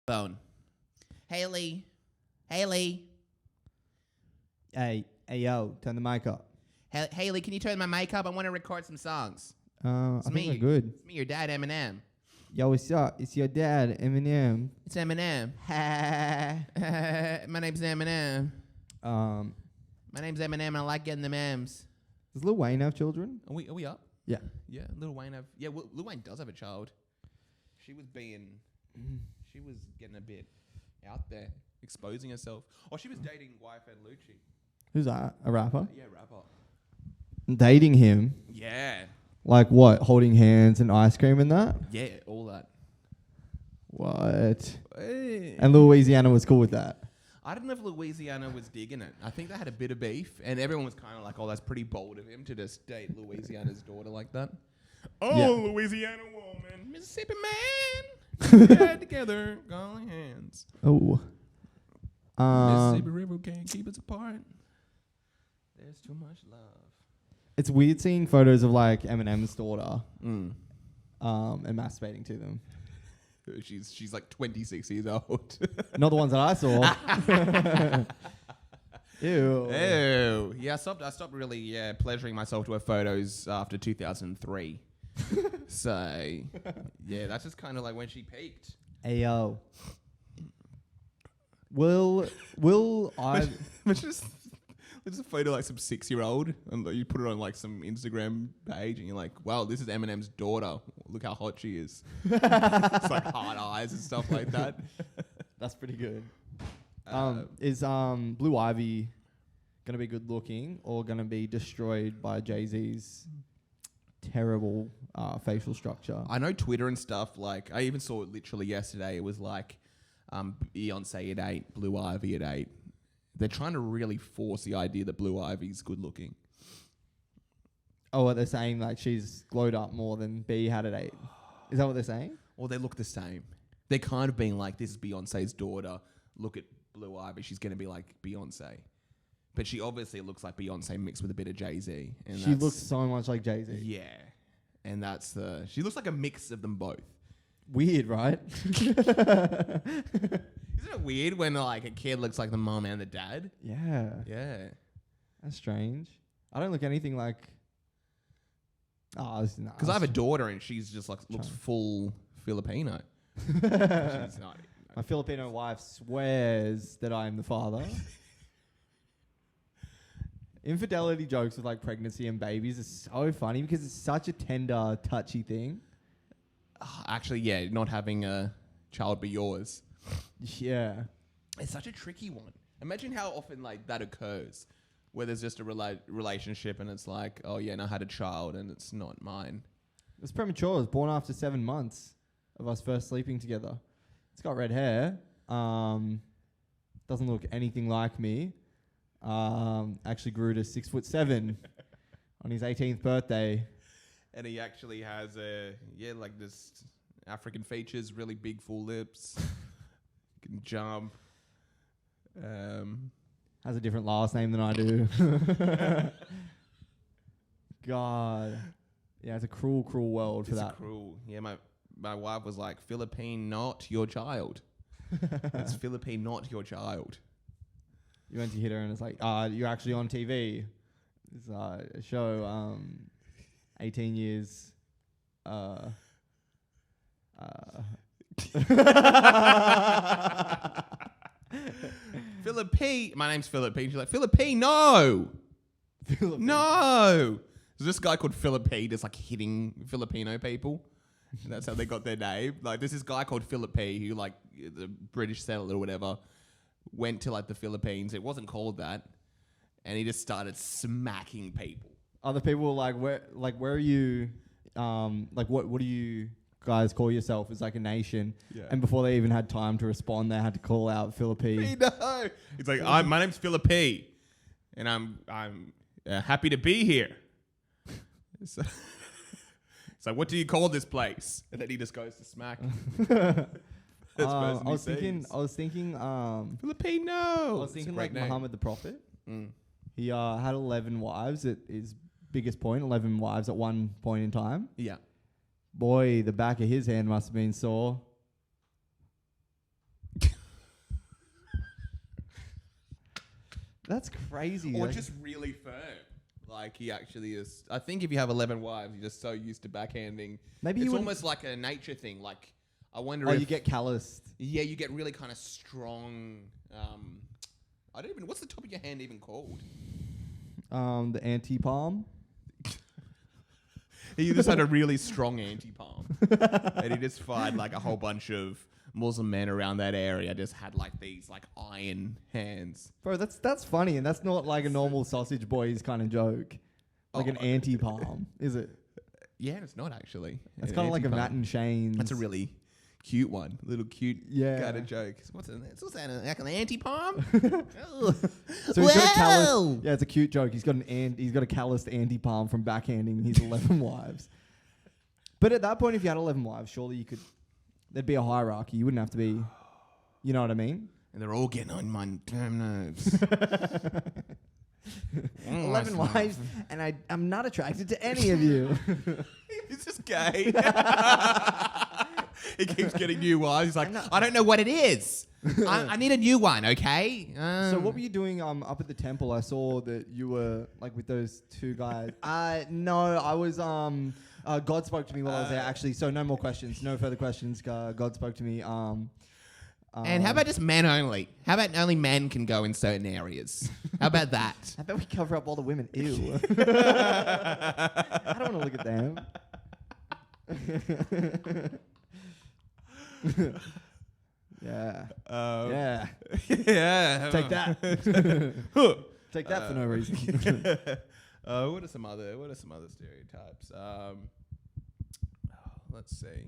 Phone. Haley. Haley. Hey, yo, turn the mic up. Haley, can you turn my mic up? I want to record some songs. I think we're good. It's me, your dad, Eminem. Yo, what's up? It's your dad, Eminem. It's Eminem. My name's Eminem. My name's Eminem, and I like getting the memes. Does Lil Wayne have children? Are we up? Yeah. Yeah, Lil Wayne Lil Wayne does have a child. She was getting a bit out there, exposing herself. Oh, she was dating YFN Lucci. Who's that? A rapper? Yeah, rapper. Dating him? Yeah. Like what? Holding hands and ice cream and that? Yeah, all that. What? Hey. And Louisiana was cool with that? I don't know if Louisiana was digging it. I think they had a bit of beef, and everyone was kind of like, oh, that's pretty bold of him to just date Louisiana's daughter like that. Oh, yeah. Louisiana woman, Mississippi man, get together, calling hands. Oh. Mississippi River can't keep us apart. There's too much love. It's weird seeing photos of like Eminem's daughter and masturbating to them. She's like 26 years old. Not the ones that I saw. Ew. Ew. Yeah, I stopped really pleasuring myself to her photos after 2003. So, yeah, that's just kind of like when she peaked. Ayo. Will I... Just a photo like some 6-year-old, and you put it on like some Instagram page, and you're like, "Wow, this is Eminem's daughter. Look how hot she is." It's like hard eyes and stuff like that. That's pretty good. Is Blue Ivy gonna be good looking or gonna be destroyed by Jay-Z's terrible facial structure? I know Twitter and stuff. Like, I even saw it literally yesterday. It was like Beyonce at 8, Blue Ivy at 8. They're trying to really force the idea that Blue Ivy's good looking. Oh, what they're saying, like she's glowed up more than B had at 8. Is that what they're saying? Well, they look the same. They're kind of being like, this is Beyonce's daughter. Look at Blue Ivy. She's going to be like Beyonce. But she obviously looks like Beyonce mixed with a bit of Jay-Z. And she looks so much like Jay-Z. Yeah. And she looks like a mix of them both. Weird, right? Isn't it weird when like a kid looks like the mom and the dad? Yeah. Yeah. That's strange. I don't look anything like... Oh, because I have a daughter and she's just like looks full Filipino. She's not. My Filipino wife swears that I am the father. Infidelity jokes with like pregnancy and babies is so funny because it's such a tender, touchy thing. Actually, yeah, not having a child be yours. Yeah. It's such a tricky one. Imagine how often like that occurs where there's just a relationship and it's like, oh yeah, and I had a child and it's not mine. It's premature. It was born after 7 months of us first sleeping together. It's got red hair. Doesn't look anything like me. Actually grew to 6'7" on his 18th birthday. And he actually has like this African features, really big full lips, can jump. Has a different last name than I do. God. Yeah, it's a cruel, cruel world for that. It's cruel. Yeah, my wife was like, Philippine, not your child. It's Philippine, not your child. You went to hit her and it's like, you're actually on TV. It's a show, 18 years. Philippine. My name's Philippine. She's like, Philippine, no. Philippine. No. There's this guy called Philippine that's like hitting Filipino people. And that's how they got their name. Like, there's this guy called Philippine who, like, the British settler or whatever, went to like the Philippines. It wasn't called that. And he just started smacking people. Other people were like, where are you? What do you guys call yourself as like a nation? Yeah. And before they even had time to respond, they had to call out Philippine. No. It's like, my name's Philippine, and I'm happy to be here. So, it's like, what do you call this place? And then he just goes to smack. I was thinking, Filipino. I was thinking like name. Muhammad the Prophet. He had 11 wives at his biggest point, 11 wives at one point in time. Yeah. Boy, the back of his hand must have been sore. That's crazy. Or just really firm. Like he actually is. I think if you have 11 wives, you're just so used to backhanding. Maybe it's almost like a nature thing. Like I wonder if you get calloused. Yeah, you get really kind of strong. I don't even. What's the top of your hand even called? The anti-palm. He just had a really strong anti-palm, and he just fired like a whole bunch of Muslim men around that area. Just had like these like iron hands. Bro, that's funny, and that's not like a normal sausage boys kind of joke. Like an anti-palm, is it? Yeah, it's not actually. It's kind of like a Matt and Shane's. That's a really cute one. Little cute kind of joke. What's that? Like an anti-palm? So he's got a callous. Yeah, it's a cute joke. He's got a calloused anti-palm from backhanding his 11 wives. But at that point, if you had 11 wives, surely there'd be a hierarchy. You wouldn't have to be, you know what I mean? And they're all getting on my damn nerves. 11 wives, and I'm not attracted to any of you. He's just gay. He keeps getting new wives. He's like, I don't know what it is. I need a new one, okay? So what were you doing up at the temple? I saw that you were like with those two guys. No, I was God spoke to me while I was there actually. So no more questions, no further questions. God spoke to me. And how about just men only? How about only men can go in certain areas? How about that? How about we cover up all the women? Ew. I don't want to look at them. Yeah. Yeah. Yeah. Take that. Take that for no reason. What are some other stereotypes? Let's see.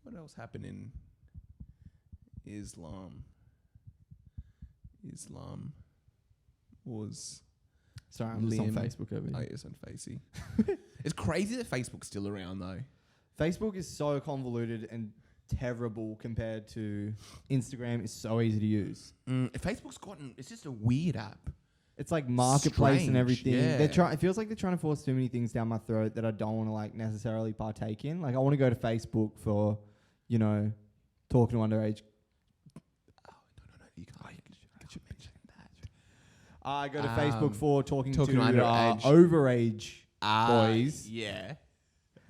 What else happened in Islam? Islam was. Sorry, I'm just on Facebook over here. Oh, yes, on Facey. It's crazy that Facebook's still around though. Facebook is so convoluted and terrible compared to Instagram. It's so easy to use. Facebook's it's just a weird app. It's like marketplace and everything. Yeah. It feels like they're trying to force too many things down my throat that I don't want to like necessarily partake in. Like I want to go to Facebook for, talking to underage. Oh, no. You should mention that. I go to Facebook for talking to underage. Overage boys. Yeah.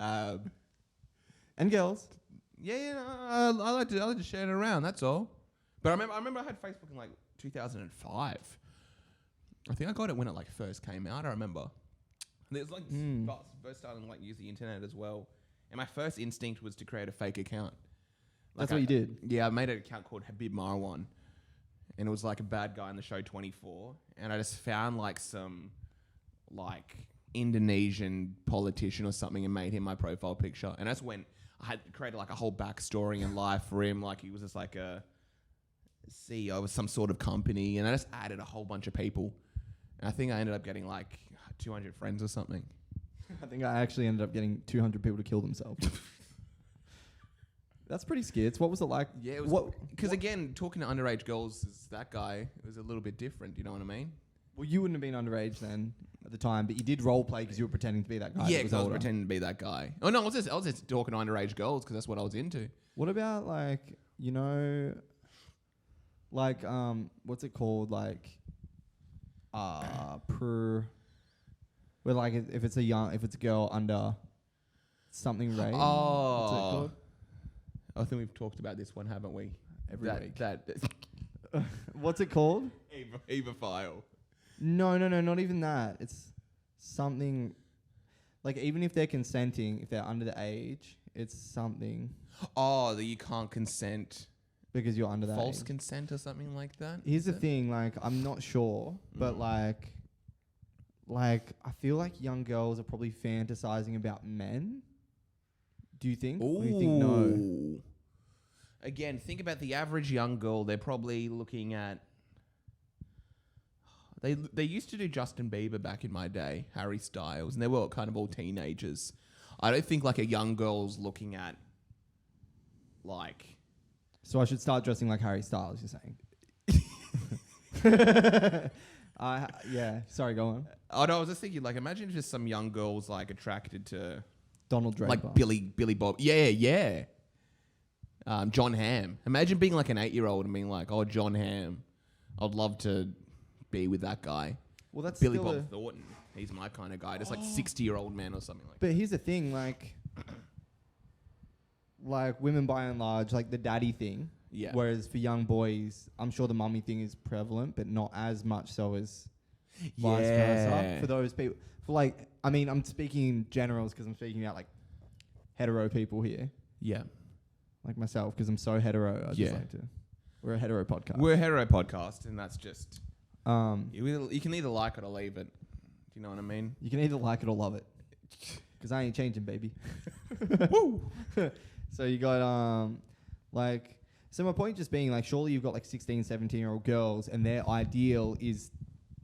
And girls. I like to share it around. That's all. But I remember I had Facebook in like 2005. I think I got it when it like first came out. I remember. There's like first starting to like use the internet as well. And my first instinct was to create a fake account. That's what you did? Yeah, I made an account called Habib Marwan. And it was like a bad guy in the show 24. And I just found like some like Indonesian politician or something and made him my profile picture. And that's when I had created like a whole backstory and life for him. Like he was just like a CEO of some sort of company. And I just added a whole bunch of people. And I think I ended up getting like 200 friends or something. I think I actually ended up getting 200 people to kill themselves. That's pretty skits. What was it like? Yeah, it was because again, talking to underage girls is that guy. It was a little bit different. You know what I mean? Well, you wouldn't have been underage then at the time, but you did role play because you were pretending to be that guy. Yeah, because I was pretending to be that guy. Oh no, I was just talking to underage girls because that's what I was into. What about like what's it called where like if it's a girl under something range. Oh, what's it called? I think we've talked about this one, haven't we? Every week. What's it called? Evophile. No, not even that. It's something like even if they're consenting, if they're under the age, it's something. Oh, that you can't consent because you're under that false age. Consent or something like that. Here's the thing, like I'm not sure, but like I feel like young girls are probably fantasizing about men. Do you think? Ooh. Or do you think no? Again, think about the average young girl. They're probably looking at. They used to do Justin Bieber back in my day, Harry Styles, and they were kind of all teenagers. I don't think like a young girl's looking at like. So I should start dressing like Harry Styles, you're saying? Yeah. Sorry, go on. Oh no, I was just thinking like imagine if just some young girl's like attracted to Donald Draper. Like Billy Bob. Yeah. John Hamm. Imagine being like an 8-year-old and being like, oh, John Hamm. I'd love to be with that guy. Well, that's Billy still Bob Thornton. He's my kind of guy. Just like 60-year-old man or something like that. But here's the thing, like women by and large, like the daddy thing. Yeah. Whereas for young boys, I'm sure the mummy thing is prevalent, but not as much so as vice versa. For those people, I'm speaking in generals because I'm speaking about like hetero people here. Yeah. Like myself, because I'm so hetero. I just like to. We're a hetero podcast. We're a hetero podcast, and that's just. You can either like it or leave it. Do you know what I mean? You can either like it or love it. Because I ain't changing, baby. Woo! So you got so my point just being like, surely you've got like 16, 17-year-old girls, and their ideal is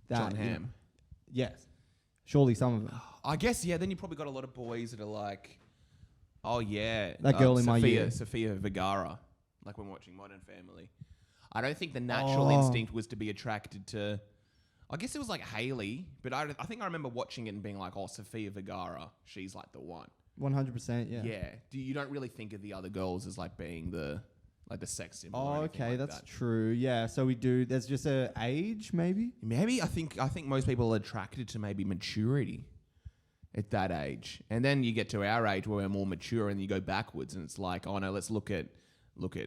that John Hamm. Yes. Surely some of them. I guess, yeah, then you probably got a lot of boys that are like, oh yeah. That girl in my year. Sofia Vergara, like when watching Modern Family. I don't think the natural instinct was to be attracted to, I guess it was like Hailey, but I think I remember watching it and being like, oh, Sofia Vergara, she's like the one. 100%, yeah. Yeah. You don't really think of the other girls as like being the sex symbol. Oh, or okay, like that's that. true. Yeah, so we do. There's just a age, maybe. Maybe I think most people are attracted to maybe maturity at that age, and then you get to our age where we're more mature, and you go backwards, and it's like, oh no, let's look at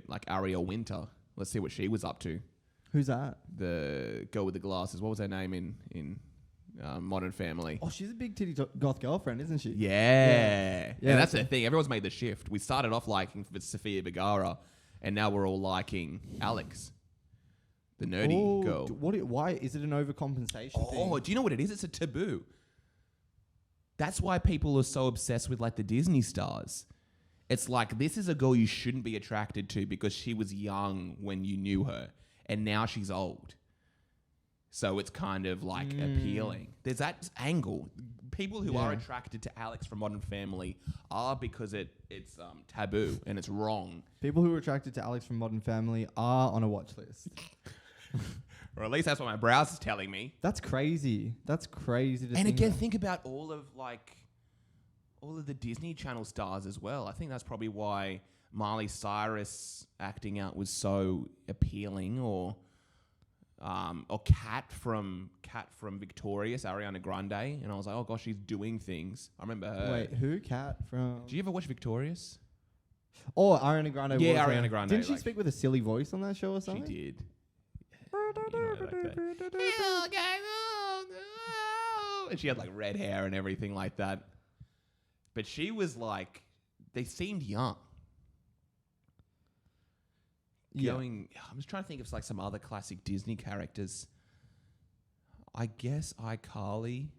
like Ariel Winter. Let's see what she was up to. Who's that? The girl with the glasses. What was her name in Modern Family? Oh, she's a big titty goth girlfriend, isn't she? Yeah. And that's the thing. Everyone's made the shift. We started off liking Sofia Vergara, and now we're all liking Alex, the nerdy girl. Why is it an overcompensation thing? Oh, do you know what it is? It's a taboo. That's why people are so obsessed with like the Disney stars. It's like, this is a girl you shouldn't be attracted to because she was young when you knew her, and now she's old. So it's kind of like appealing. There's that angle. People who are attracted to Alex from Modern Family are because it's taboo and it's wrong. People who are attracted to Alex from Modern Family are on a watch list. Or at least that's what my browser's telling me. That's crazy. That's crazy to think. And again, think about all of the Disney Channel stars as well. I think that's probably why Miley Cyrus acting out was so appealing, or Kat from Victorious, Ariana Grande, and I was like, oh gosh, she's doing things. I remember her. Wait, who? Kat from? Do you ever watch Victorious? Oh, Ariana Grande. Yeah, Ariana Grande. Didn't she speak with a silly voice on that show or something? She did. And she had like red hair and everything like that. But she was like, they seemed young. Yeah. I'm just trying to think of like some other classic Disney characters. I guess iCarly.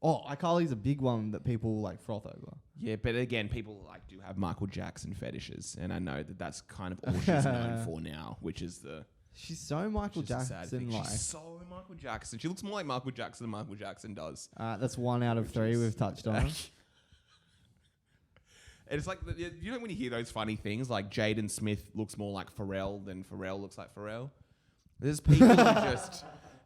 Oh, iCarly's a big one that people like froth over. Yeah, but again, people like do have Michael Jackson fetishes, and I know that that's kind of all she's known for now, which is the. She's so Michael Jackson like. She's so Michael Jackson. She looks more like Michael Jackson than Michael Jackson does. That's 1 out of 3 we've touched on. And it's like, you know when you hear those funny things, like Jaden Smith looks more like Pharrell than Pharrell looks like Pharrell? There's people who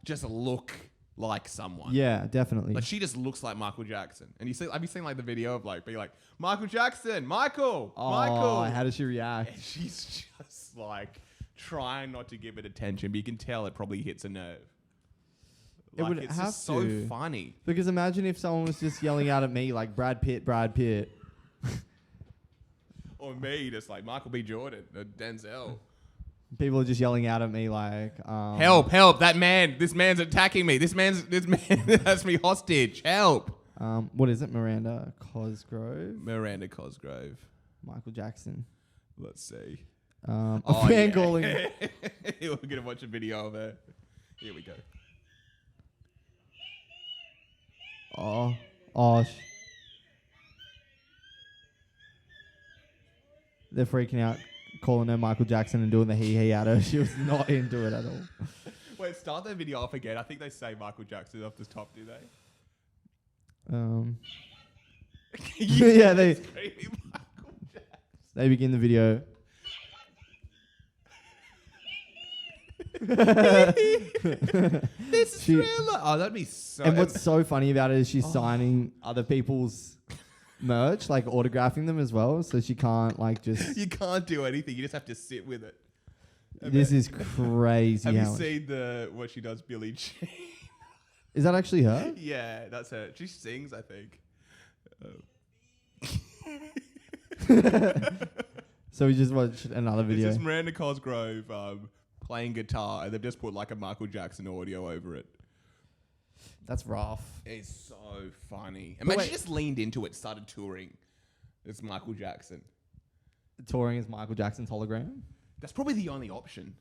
just look like someone. Yeah, definitely. Like she just looks like Michael Jackson. And have you seen like the video of like being like, Michael Jackson, Michael. How does she react? And she's just like trying not to give it attention, but you can tell it probably hits a nerve. It would it's have just to. so funny. Because imagine if someone was just yelling out at me like Brad Pitt. Or me, just like Michael B. Jordan, or Denzel. People are just yelling out at me like, help! That man! This man's attacking me! This man has me hostage! Help! What is it? Miranda Cosgrove? Miranda Cosgrove. Michael Jackson. Let's see. Fangirling. Yeah. We're gonna watch a video of her. Here we go. They're freaking out, calling her Michael Jackson and doing the hee at her. She was not into it at all. Wait, start that video off again. I think they say Michael Jackson off the top, do they? Yeah, they begin the video. This is Thriller. Oh, that'd be so. And what's so funny about it is she's signing other people's merch, like autographing them as well, so she can't like just. You can't do anything. You just have to sit with it. This is crazy. Have you how seen what she does, Billie Jean? Is that actually her? Yeah, that's her. She sings, I think. So we just watched another video. This is Miranda Cosgrove playing guitar, and they've just put like a Michael Jackson audio over it. That's rough. It's so funny. Imagine she just leaned into it, started touring. It's Michael Jackson. Touring as Michael Jackson's hologram That's probably the only option.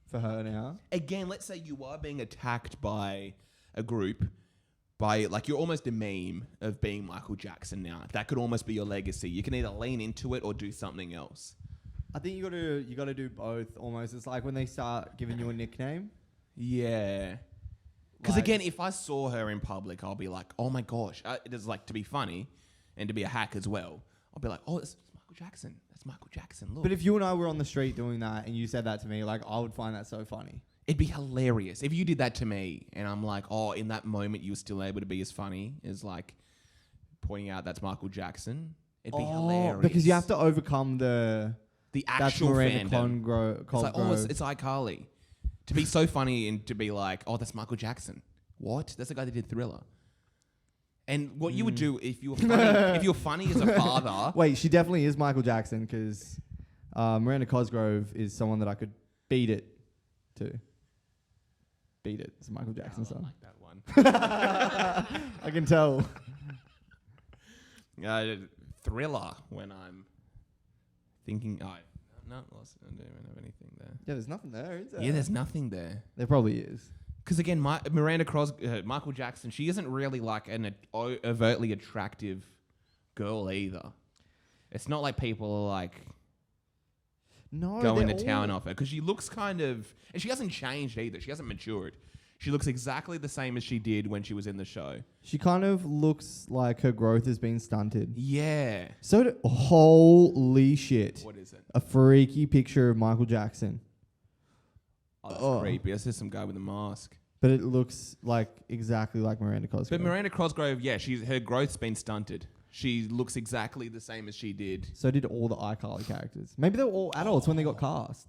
for her now. Again, let's say you are being attacked by a group, by like you're almost a meme of being Michael Jackson now. That could almost be your legacy. You can either lean into it or do something else. I think you got to do both. Almost, it's like when they start giving you a nickname. Yeah. Because Like- again, if I saw her in public, I'll be like, oh my gosh. It is like to be funny and to be a hack as well. I'll be like, oh, it's Michael Jackson. That's Michael Jackson. Look. But if you and I were on the street doing that and you said that to me, like I would find that so funny. It'd be hilarious if you did that to me and I'm like, oh, in that moment you were still able to be as funny as like pointing out that's Michael Jackson. It'd be hilarious. Because you have to overcome the actual Miranda fandom. It's like, oh, Cosgrove. it's iCarly. To be so funny and to be like, oh, that's Michael Jackson. What? That's the guy that did Thriller. And what you would do if you were funny, if you're funny as a father. Wait, she definitely is Michael Jackson because Miranda Cosgrove is someone that I could beat it to. Beat it. It's a Michael Jackson I song. like that one. I can tell. Thriller when I'm thinking, I don't even have anything there. Yeah, there's nothing there, is there? Yeah, there's nothing there. There probably is. Because again, Michael Jackson, she isn't really like an overtly attractive girl either. It's not like people are like going to town off her because she looks kind of, and she hasn't changed either. She hasn't matured. She looks exactly the same as she did when she was in the show. She kind of looks like her growth has been stunted. Yeah. So holy shit. What is it? A freaky picture of Michael Jackson. Oh, that's creepy. That's just some guy with a mask. But it looks like exactly like Miranda Cosgrove. But Miranda Cosgrove, yeah, her growth's been stunted. She looks exactly the same as she did. So did all the iCarly characters. Maybe they were all adults when they got cast.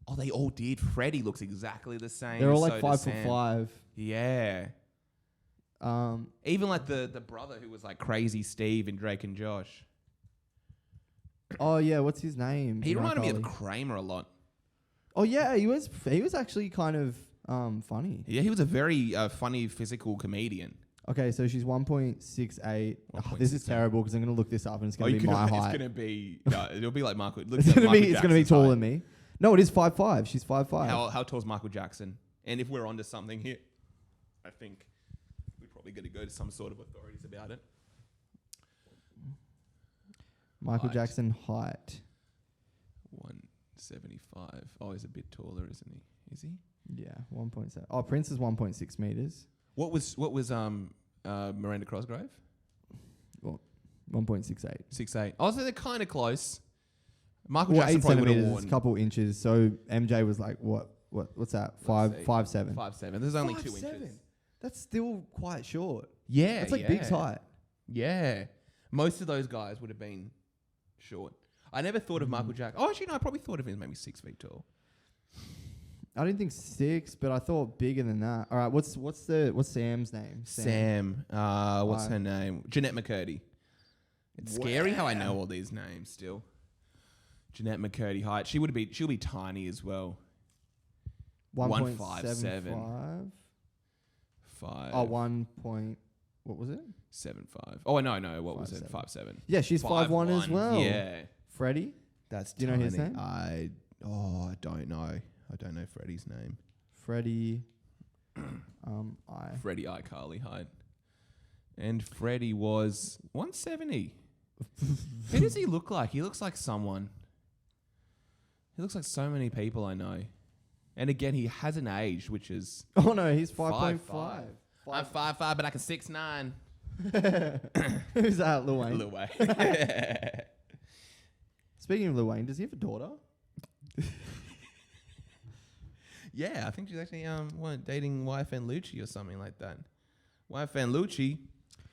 Oh, they all did. Freddie looks exactly the same. They're all so like does 5'5". Yeah. Even like the brother who was like Crazy Steve in Drake and Josh. Oh yeah, what's his name? He reminded me of iCarly? Kramer a lot. Oh yeah, he was actually kind of funny. Yeah, he was a very funny physical comedian. Okay, so she's 1.68. Oh, this is 1.68. terrible because I'm going to look this up and it's going to be my height. It's going to be... it'll be like Michael... It's going to be taller than me. No, it is 5'5". She's 5'5". How tall is Michael Jackson? And if we're onto something here, I think we're probably going to go to some sort of authorities about it. Michael Height. Jackson height. 175. Oh, he's a bit taller, isn't he? Is he? Yeah, 1.7. Oh, Prince is 1.6 meters. What was Miranda Cosgrove? Well, 1.68. 6'8". Oh, so they're kind of close. Michael Well, Jackson 8 probably would have centimeters, worn a couple inches. So MJ was like, what's that? Let's see. 5'7". 5'7". There's only 2 inches. That's still quite short. Yeah, That's like Big's height. Yeah, most of those guys would have been short. I never thought of Michael Jackson. Oh, actually, no, I probably thought of him as maybe 6 feet tall. I didn't think 6, but I thought bigger than that. All right, what's Sam's name? Sam. What's her name? Jeanette McCurdy. It's scary how I know all these names still. Jeanette McCurdy height. She'll be tiny as well. 1.57. 5. Oh, 1. What was it? 7'5". Oh no, what was it? 5'7". Yeah, she's 5'1" as well. Yeah. Freddie? Do you know his name? I don't know. I don't know Freddie's name. Freddie. Freddie iCarly height. And Freddie was 170. Who does he look like? He looks like someone. He looks like so many people I know. And again, he hasn't aged, which is... Oh no, he's 5.5. I'm 5'5", but I can 6'9". Who's that, Lil Wayne? Lil Wayne. Speaking of Lil Wayne, does he have a daughter? Yeah, I think she's actually dating YFN Lucci or something like that. YFN Lucci,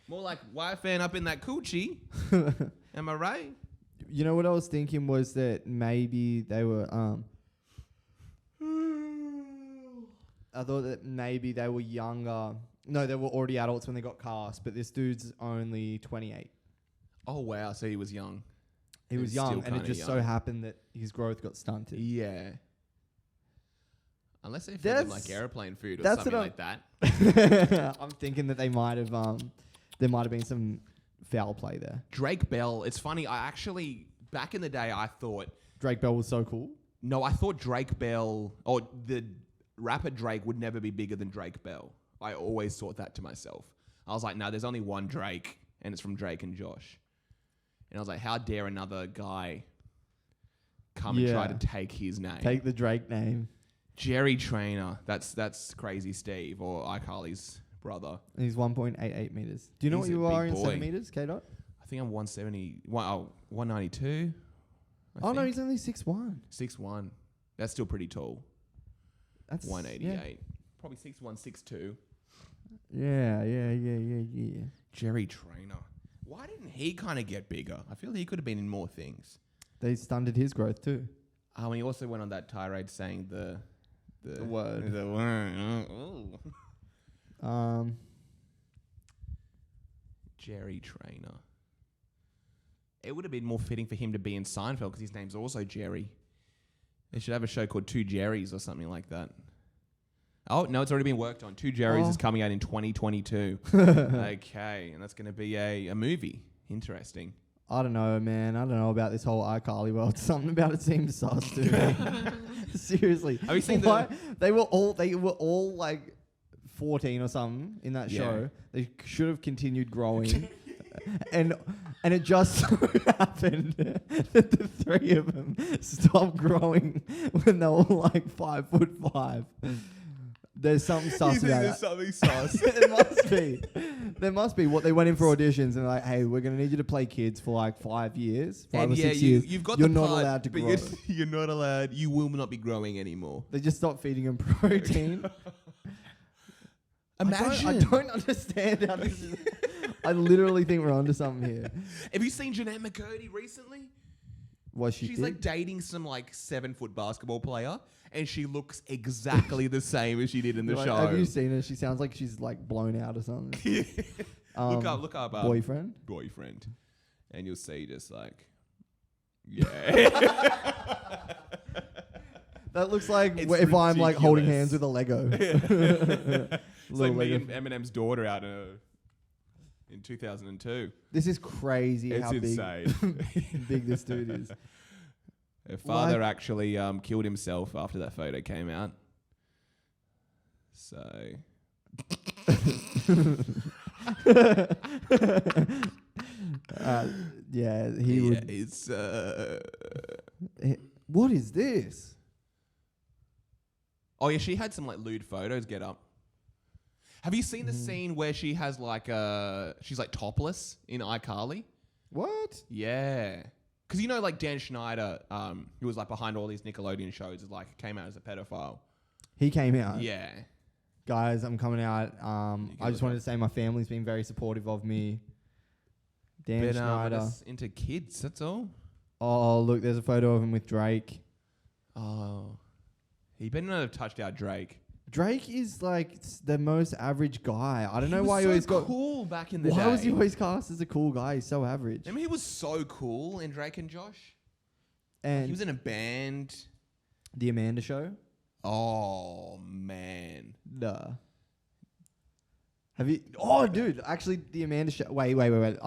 more like YFN up in that coochie. Am I right? You know what I was thinking was that maybe they were I thought that maybe they were younger. No, they were already adults when they got cast, but this dude's only 28. Oh, wow. So he was young. He was still young, and it kinda just so young. happened that his growth got stunted. Yeah. Unless they fed him like airplane food or that's something what like that. I'm thinking that they might have, there might have been some foul play there. Drake Bell. It's funny. I actually, back in the day, I thought... Drake Bell was so cool. No, I thought Drake Bell, or the rapper Drake would never be bigger than Drake Bell. I always thought that to myself. I was like, no, there's only one Drake, and it's from Drake and Josh. And I was like, how dare another guy come and try to take his name? Take the Drake name. Jerry Trainer. That's Crazy Steve, or iCarly's brother. And he's 1.88 meters. Do you know He's what you a are big in boy. centimeters, K-Dot? I think I'm 170. Wow, 192. Oh, no, he's only 6'1". 6'1". That's still pretty tall. That's 188. Probably 6'1", 6'2". Yeah. Jerry Trainer. Why didn't he kind of get bigger? I feel he could have been in more things. They stunted his growth too. And he also went on that tirade saying the word. The word. Jerry Trainer. It would have been more fitting for him to be in Seinfeld because his name's also Jerry. They should have a show called Two Jerrys or something like that. Oh, no, it's already been worked on. Two Jerrys is coming out in 2022. Okay, and that's going to be a movie. Interesting. I don't know, man. I don't know about this whole iCarly world. Something about it seems sus to me. Seriously. Have you seen They were all like 14 or something in that show. They should have continued growing. and it just so happened that the three of them stopped growing when they were like 5'5". There's something sus about that. Something sus. There must be. What they went in for auditions and like, hey, we're gonna need you to play kids for like 5 years, 5 or 6 years. You've got you're the not part, allowed to but grow. You're not allowed. You will not be growing anymore. They just stopped feeding them protein. Imagine. I don't understand how this is. I literally think we're onto something here. Have you seen Jeanette McCurdy recently? She's like dating some like 7-foot basketball player, and she looks exactly the same as she did in the show. Have you seen her? She sounds like she's like blown out or something. Look up boyfriend, and you'll see just like, yeah. That looks like It's if I'm like holding ridiculous. hands with a Lego. It's like me and Eminem's daughter out in 2002. This is crazy It's how insane. big this dude is. Her father actually killed himself after that photo came out. So. It's. What is this? Oh yeah, she had some like lewd photos get up. Have you seen the scene where she has like she's like topless in iCarly? What? Yeah. Because you know, like Dan Schneider, who was like behind all these Nickelodeon shows, is like came out as a pedophile. He came out. Yeah. Guys, I'm coming out. I just wanted to say my family's been very supportive of me. Dan Schneider. Just into kids, that's all. Oh, look, there's a photo of him with Drake. Oh. He better not have touched out Drake. Drake is like the most average guy. I don't know why he he always was got cool back in the day. Why was he always cast as a cool guy? He's so average. I mean, he was so cool in Drake and Josh. And he was in a band. The Amanda Show. Oh man. Duh. Have you? Oh, dude. Actually, the Amanda Show. Wait. Amanda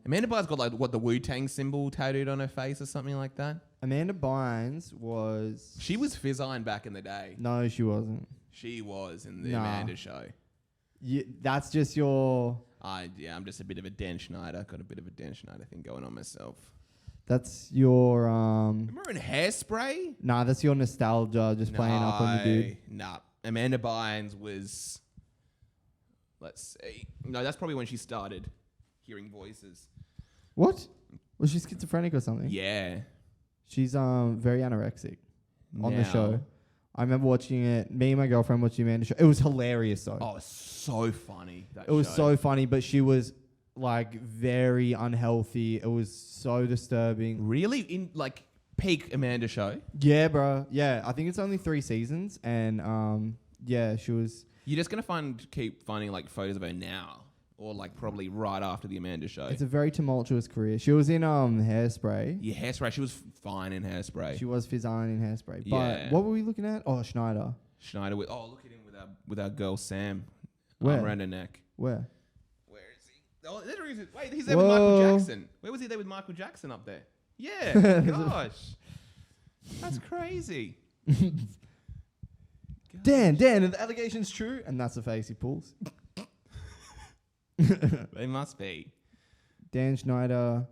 Bynes got like what, the Wu-Tang symbol tattooed on her face or something like that. Amanda Bynes was. She was Fizz-Iron back in the day. No, she wasn't. She was in the Amanda Show. That's just your. I'm just a bit of a Dan Schneider. Got a bit of a Dan Schneider thing going on myself. That's your. Remember in Hairspray? Nah, that's your nostalgia just playing up on the dude. Nah. Amanda Bynes was. Let's see. No, that's probably when she started hearing voices. What? Was she schizophrenic or something? Yeah. She's very anorexic on the show. I remember watching it. Me and my girlfriend watched the Amanda Show. It was hilarious though. Oh, so funny. It was so funny, but she was like very unhealthy. It was so disturbing. Really? In like peak Amanda Show? Yeah, bro. Yeah, I think it's only 3 seasons, and Yeah, she was. You're just gonna keep finding like photos of her now, or like probably right after the Amanda show. It's a very tumultuous career. She was in Hairspray. Yeah, Hairspray. She was fine in Hairspray. She was Fizan in Hairspray. Yeah. But what were we looking at? Oh, Schneider. Schneider with look at him with our girl Sam. Where? Around her neck. Where? Where is he? Oh, there he is. Wait, he's there with Michael Jackson. Where was he there with Michael Jackson up there? Yeah. Gosh. That's crazy. Dan, are the allegations true? And that's the face he pulls. They must be. Dan Schneider.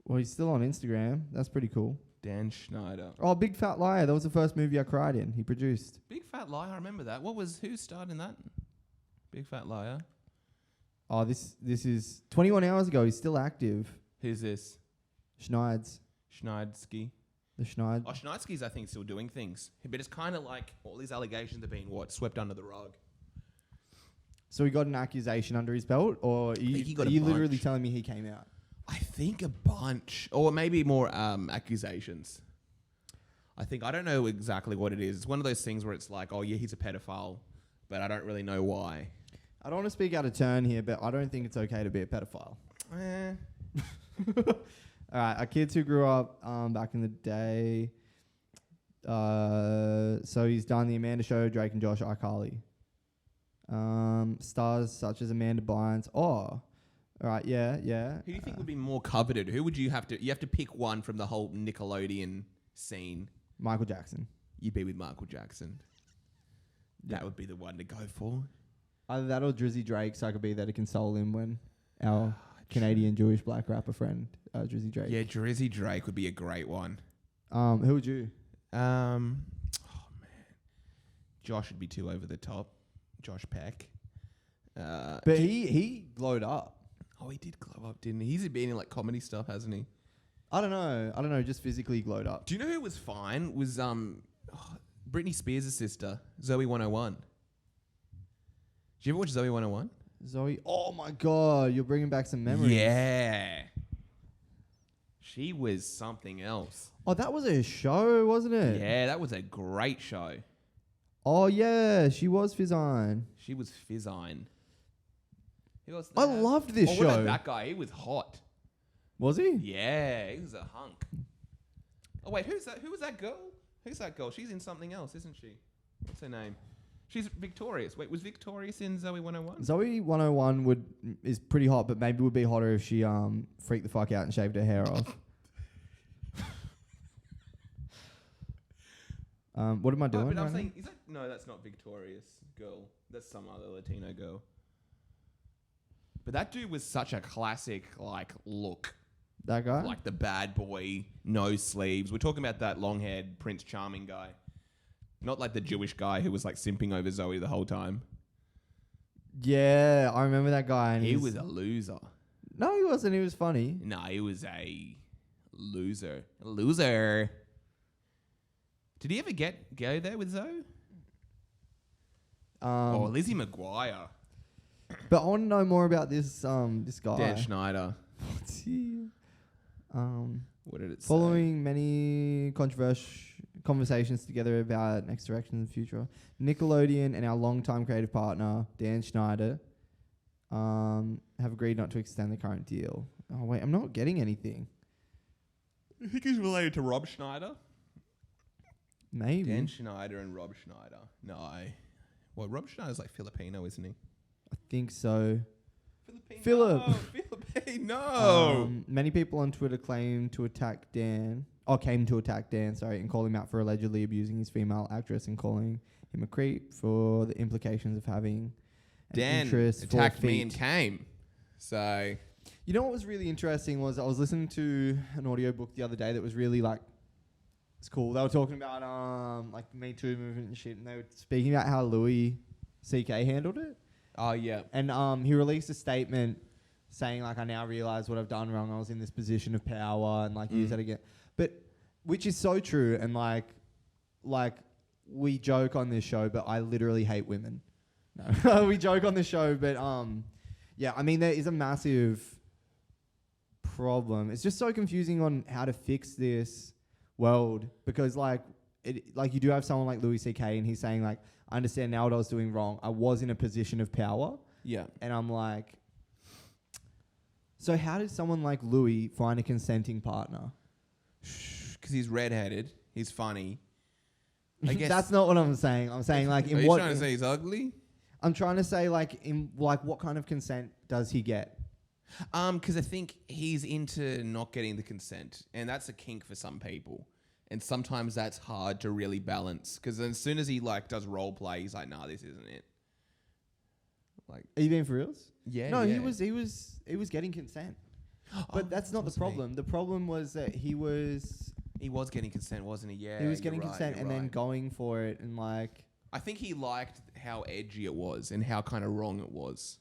Well, he's still on Instagram. That's pretty cool. Dan Schneider. Oh, Big Fat Liar. That was the first movie I cried in. He produced. Big Fat Liar. I remember that. Who starred in that? Big Fat Liar. Oh, this is 21 hours ago. He's still active. Who's this? Schneids. Schneidski. The Schneid. Oh, Schneidski's, I think, still doing things. But it's kind of like all these allegations have been, swept under the rug. So he got an accusation under his belt? Or are you literally telling me he came out? I think a bunch. Or maybe more accusations. I don't know exactly what it is. It's one of those things where it's like, oh, yeah, he's a pedophile, but I don't really know why. I don't want to speak out of turn here, but I don't think it's okay to be a pedophile. All right, our kids who grew up back in the day. So he's done the Amanda Show, Drake and Josh, iCarly. Stars such as Amanda Bynes. Oh, all right, yeah. Who do you think would be more coveted? Who would you have to... You have to pick one from the whole Nickelodeon scene. Michael Jackson. You'd be with Michael Jackson. That would be the one to go for. Either that or Drizzy Drake, so I could be there to console him when our Canadian Jewish black rapper friend, Drizzy Drake. Yeah, Drizzy Drake would be a great one. Who would you? Oh, man. Josh would be too over the top. Josh Peck. But he glowed up. Oh, he did glow up, didn't he? He's been in like comedy stuff, hasn't he? I don't know. Just physically glowed up. Do you know who was fine? Was Britney Spears' sister, Zoe 101. Did you ever watch Zoe 101? Zoe. Oh my God, you're bringing back some memories. Yeah. She was something else. Oh, that was a show, wasn't it? Yeah, that was a great show. Oh yeah, she was Fizine. She was Fizine. Who else? I loved this show. What about that guy? He was hot. Was he? Yeah, he was a hunk. Oh wait, who's that? Who was that girl? Who's that girl? She's in something else, isn't she? What's her name? She's Victorious. Wait, was Victorious in Zoe 101? Zoe 101 is pretty hot, but maybe would be hotter if she freaked the fuck out and shaved her hair off. What am I doing? But I'm saying, no, that's not Victorious girl. That's some other Latino girl. But that dude was such a classic, like, look. That guy? Like the bad boy, no sleeves. We're talking about that long-haired Prince Charming guy. Not like the Jewish guy who was like simping over Zoe the whole time. Yeah, I remember that guy. And he was a loser. No, he wasn't. He was funny. No, he was a loser. A loser. Did he ever go there with Zoe? Lizzie McGuire. But I want to know more about this guy. Dan Schneider. What's he? What did it say? Following many conversations together about next direction in the future, Nickelodeon and our longtime creative partner, Dan Schneider, have agreed not to extend the current deal. Oh, wait, I'm not getting anything. I think he's related to Rob Schneider. Maybe. Dan Schneider and Rob Schneider. No. Well, Rob Schneider's like Filipino, isn't he? I think so. Filipino. Filipino. Many people on Twitter came to attack Dan, and call him out for allegedly abusing his female actress and calling him a creep for the implications of having an interest for attacked feet. me and came. So, you know what was really interesting was I was listening to an audiobook the other day that was really like, it's cool. They were talking about like the Me Too movement and shit, and they were speaking about how Louis C.K. handled it. oh yeah. And he released a statement saying like, I now realize what I've done wrong. I was in this position of power and like use that again. But which is so true. And like we joke on this show, but I literally hate women. No, we joke on this show, but yeah, I mean, there is a massive problem. It's just so confusing on how to fix this world because like like you do have someone like Louis C.K. and he's saying like, I understand now what I was doing wrong. I was in a position of power. Yeah. And I'm like, so how did someone like Louis find a consenting partner? Because he's redheaded. He's funny. I guess That's not what I'm saying. I'm saying like Are in you what... trying to say he's ugly? I'm trying to say like in like what kind of consent does he get? Because I think he's into not getting the consent, and that's a kink for some people. And sometimes that's hard to really balance. Because as soon as he like does role play, he's like, "Nah, this isn't it." Like, Are you being for reals? yeah, No, yeah. he was getting consent. But that's not the wasn't he? problem. The problem was that he was getting consent, wasn't he? Yeah, he was getting you're right, consent you're and then right. going for it and like. I think he liked how edgy it was and how kind of wrong it was.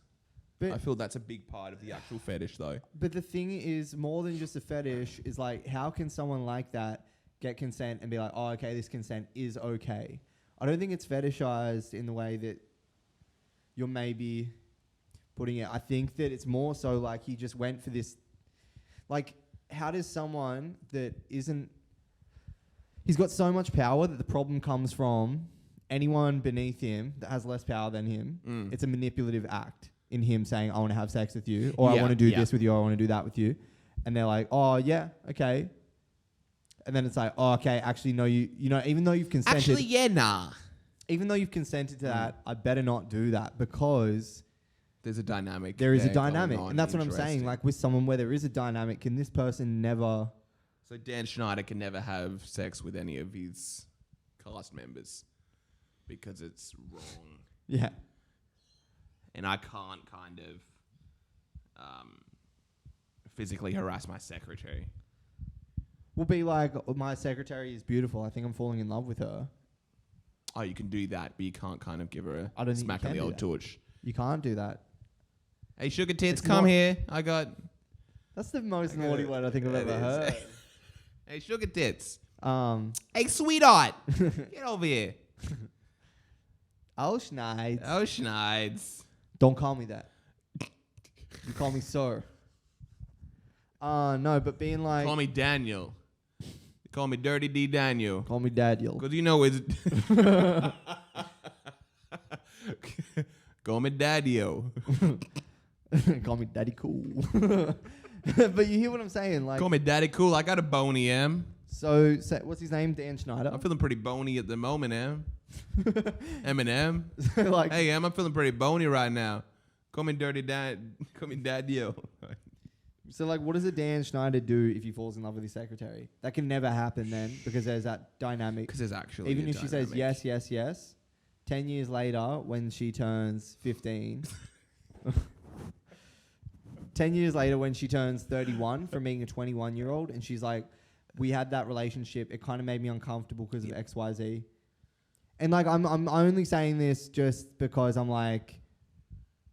But I feel that's a big part of the actual fetish, though. But the thing is, more than just a fetish, is like, how can someone like that get consent and be like, oh, okay, this consent is okay? I don't think it's fetishized in the way that you're maybe putting it. I think that it's more so like he just went for this. Like, how does someone that isn't... He's got so much power that the problem comes from anyone beneath him that has less power than him. It's a manipulative act. In him saying, I want to have sex with you, or I want to do this with you, or I want to do that with you. And they're like, oh, yeah, okay. And then it's like, oh, okay, actually, no, you know, even though you've consented... Actually, yeah, nah. Even though you've consented to that, I better not do that because... There's a dynamic. There is a there dynamic. going on, And that's what I'm interesting. saying. Like, with someone where there is a dynamic, can this person never... So Dan Schneider can never have sex with any of his cast members because it's wrong. Yeah. And I can't kind of physically harass my secretary. Will be like, oh, my secretary is beautiful. I think I'm falling in love with her. Oh, you can do that, but you can't kind of give her I a don't think smack you on can the do old that. torch. You can't do that. Hey, sugar tits, It's come not- here. I got... That's the most I got naughty it. word I think I've It ever is. heard. Hey, sugar tits. Um, Hey, sweetheart. Get over here. oh, Schneid. Oh, Schneids. Don't call me that. You call me sir. No, but being like... Call me Daniel. Call me Dirty D Daniel. Call me Dadniel. Because you know it's... Call me Daddy-o. Call me Daddy Cool. But you hear what I'm saying? Like, Call me Daddy Cool. I got a bony, Em. so what's his name? Dan Schneider? I'm feeling pretty bony at the moment, Em. Eminem. Like, Hey, Em, I'm feeling pretty bony right now. Call me Dirty Dad. Call me Daddy-o. so like, what does a Dan Schneider do if he falls in love with his secretary? That can never happen then because there's that dynamic. Because there's actually Even a if she says dynamic. yes, yes, yes, 10 years later when she turns 15... 10 years later when she turns 31 from being a 21-year-old and she's like, we had that relationship. It kind of made me uncomfortable because of X, Y, Z. And like, I'm only saying this just because I'm like,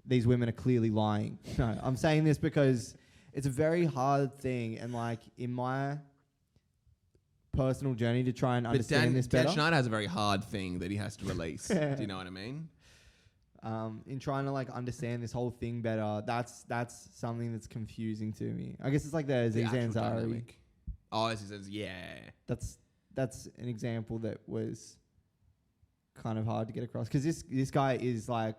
these women are clearly lying. No, I'm saying this because it's a very hard thing. And like in my personal journey to try and But understand this Dan better, Schneider has a very hard thing that he has to release. Do you know what I mean? in trying to like understand this whole thing better, that's something that's confusing to me. I guess it's like the The Azis actual Ansari. dynamic. Oh, as he says, yeah. That's an example that was kind of hard to get across because this guy is like,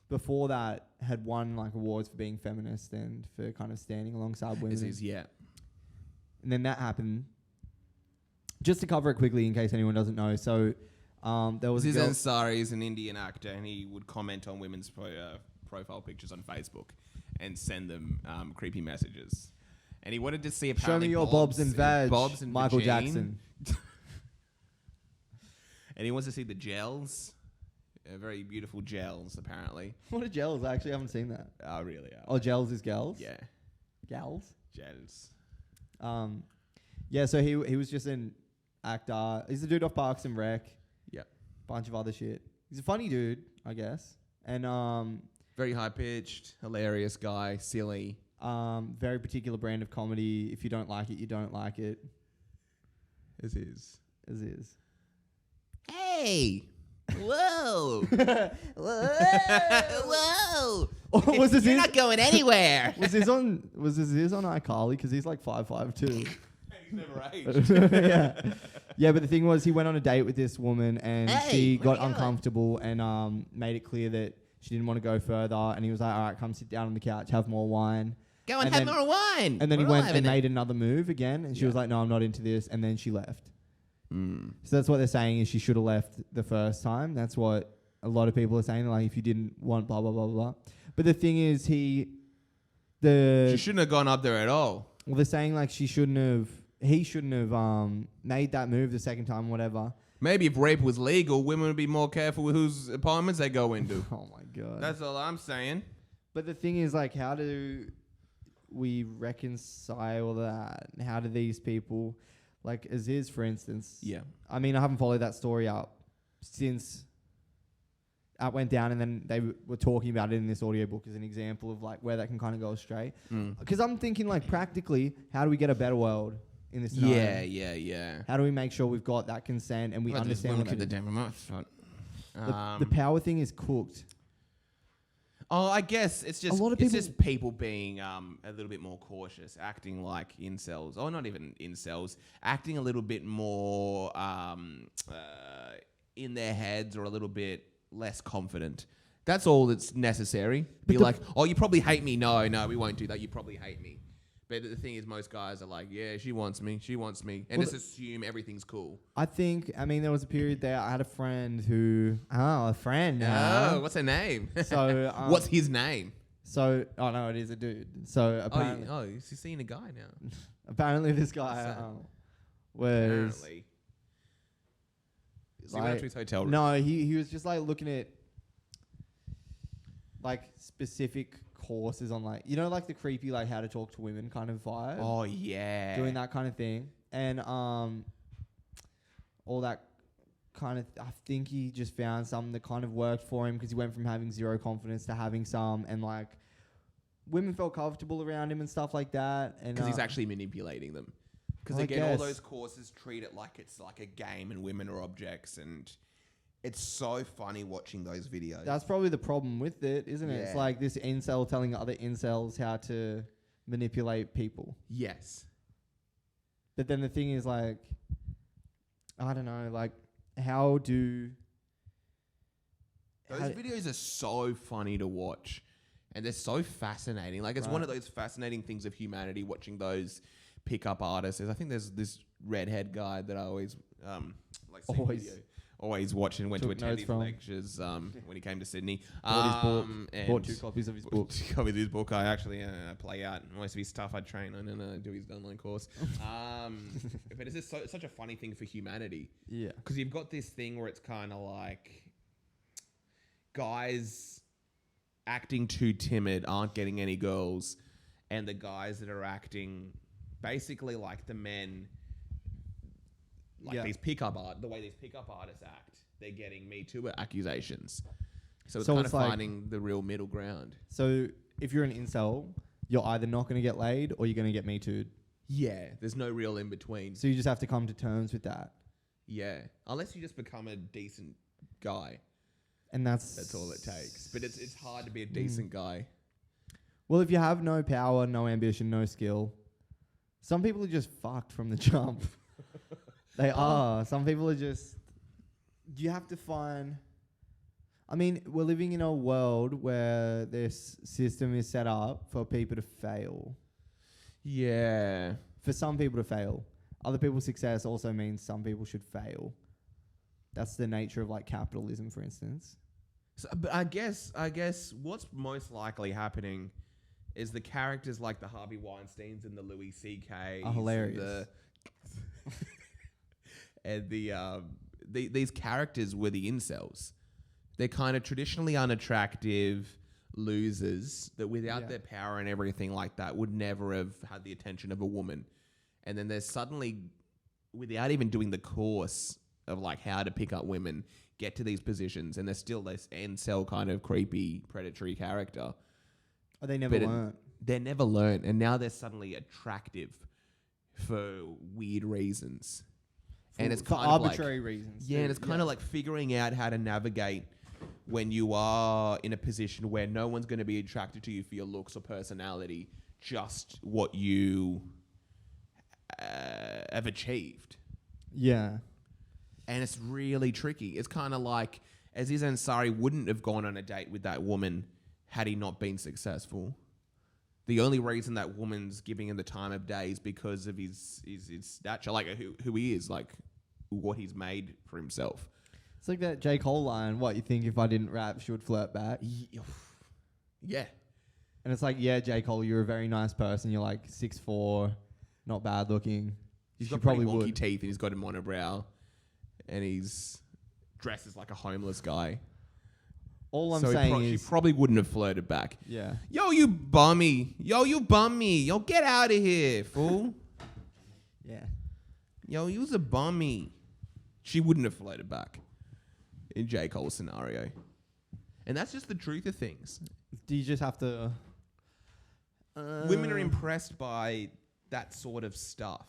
before that had won like awards for being feminist and for kind of standing alongside women. Yeah. And then that happened. Just to cover it quickly in case anyone doesn't know, so there was Azis a girl- Ansari is an Indian actor, and he would comment on women's profile pictures on Facebook and send them creepy messages. And he wanted to see Show apparently me your bobs and vag, Bobs and Michael vagine. Jackson. And he wants to see the gels. Very beautiful gels, apparently. What are gels? I actually haven't seen that. Oh, really? Oh, gels is gals? Yeah. Gals? Gels. Yeah, so he was just an actor. He's a dude off Parks and Rec. Yep. Bunch of other shit. He's a funny dude, I guess. And Very high-pitched, hilarious guy, silly. very particular brand of comedy. If you don't like it, you don't like it. As is. As is. Hey! Whoa! Whoa! Oh, was this You're his? not going anywhere. Was this on iCarly? Because he's like 5'5" too. He's never aged. yeah, Yeah, but the thing was, he went on a date with this woman, and she got where are you uncomfortable and made it clear that she didn't want to go further. And he was like, "All right, come sit down on the couch, have more wine." Go and have more wine. And then he We're all went and having it. made another move again, and she was like, "No, I'm not into this." And then she left. So that's what they're saying, is she should have left the first time. That's what a lot of people are saying. Like, if you didn't want blah blah blah blah. But the thing is, She shouldn't have gone up there at all. Well, they're saying like he shouldn't have made that move the second time, whatever. Maybe if rape was legal, women would be more careful with whose apartments they go into. Oh my god. That's all I'm saying. But the thing is, like, how do we reconcile that? And how do these people, like Aziz, for instance? Yeah. I mean, I haven't followed that story up since that went down, and then they were talking about it in this audiobook as an example of like where that can kind of go astray. Because I'm thinking, like, practically, how do we get a better world in this scenario? Yeah. How do we make sure we've got that consent and we understand what the damn remote. the power thing is cooked? Oh, I guess it's just A lot of it's just people being a little bit more cautious, acting like incels, or not even incels, acting a little bit more in their heads, or a little bit less confident. That's all that's necessary. Be like, oh, you probably hate me. No, we won't do that. You probably hate me. But the thing is, most guys are like, yeah, she wants me, and just assume everything cool. I mean, there was a period there. I had a friend who, Oh, what's her name? So, what's his name? So, oh no, it is a dude. So apparently, she's seeing a guy now. apparently this guy was. Apparently. So he went to his hotel room. No, he was just like looking at like specific courses on, like, you know, like the creepy, like, how to talk to women kind of vibe. Oh yeah. Doing that kind of thing. And all that kind of, I think he just found something that kind of worked for him, because he went from having zero confidence to having some, and like women felt comfortable around him and stuff like that. And because he's actually manipulating them. Because again, all those courses treat it like it's like a game and women are objects, and it's so funny watching those videos. That's probably the problem with it, isn't it? Yeah. It's like this incel telling other incels how to manipulate people. Yes. But then the thing is, like, I don't know, like, how do... Those videos are so funny to watch, and they're so fascinating. Like, it's one of those fascinating things of humanity, watching those pickup artists. I think there's this redhead guy that I always like seeing video. Always watching, went to attend his lectures when he came to Sydney. Bought 2 copies of his book. 2 copies of his book. I actually play out most of his stuff. I train on and do his online course. But it's just such a funny thing for humanity. Yeah. Because you've got this thing where it's kind of like guys acting too timid aren't getting any girls, and the guys that are acting basically like the men... the way these pickup artists act, they're getting Me Too accusations. So it's kind of finding the real middle ground. So if you're an incel, you're either not going to get laid or you're going to get Me Too'd. Yeah, there's no real in between. So you just have to come to terms with that. Yeah, unless you just become a decent guy. And that's all it takes. But it's hard to be a decent guy. Well, if you have no power, no ambition, no skill, some people are just fucked from the jump. They are. Some people are just... You have to find... I mean, we're living in a world where this system is set up for people to fail. Yeah. For some people to fail. Other people's success also means some people should fail. That's the nature of, like, capitalism, for instance. So, but I guess what's most likely happening is the characters like the Harvey Weinsteins and the Louis C.K. are hilarious. And these characters were the incels. They're kind of traditionally unattractive losers that without their power and everything like that would never have had the attention of a woman. And then they're suddenly, without even doing the course of like how to pick up women, get to these positions, and they're still this incel kind of creepy, predatory character. Oh, they never learn. They never learn, and now they're suddenly attractive for weird reasons. And it's for kind of arbitrary reasons. Yeah, and it's kind of like figuring out how to navigate when you are in a position where no one's going to be attracted to you for your looks or personality, just what you have achieved. Yeah. And it's really tricky. It's kind of like Azis Ansari wouldn't have gone on a date with that woman had he not been successful. The only reason that woman's giving him the time of day is because of his stature, like who he is, like what he's made for himself. It's like that J. Cole line, what, you think if I didn't rap, she would flirt back? Yeah. And it's like, yeah, J. Cole, you're a very nice person. You're like 6'4", not bad looking. He's got probably wonky teeth and he's got a monobrow and he's dressed as like a homeless guy. All I'm saying is... She probably wouldn't have flirted back. Yeah. Yo, you bummy. Yo, you bum me. Yo, get out of here, fool. Yeah. Yo, you was a bummy. She wouldn't have flirted back in J. Cole's scenario. And that's just the truth of things. Do you just have to... Women are impressed by that sort of stuff.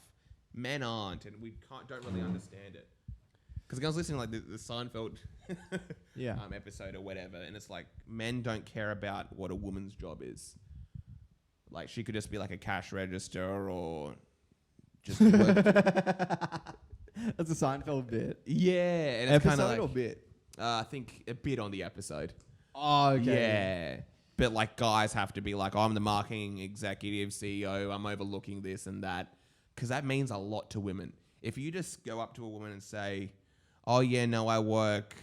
Men aren't, and we don't really understand it. Because I was listening to like the Seinfeld episode or whatever, and it's like men don't care about what a woman's job is. Like she could just be like a cash register or just work. That's a Seinfeld bit. Yeah, and it's episode like, or bit? I think a bit on the episode. Oh, okay. Yeah. But like guys have to be like, I'm the marketing executive, CEO, I'm overlooking this and that. Because that means a lot to women. If you just go up to a woman and say, oh yeah, no, I work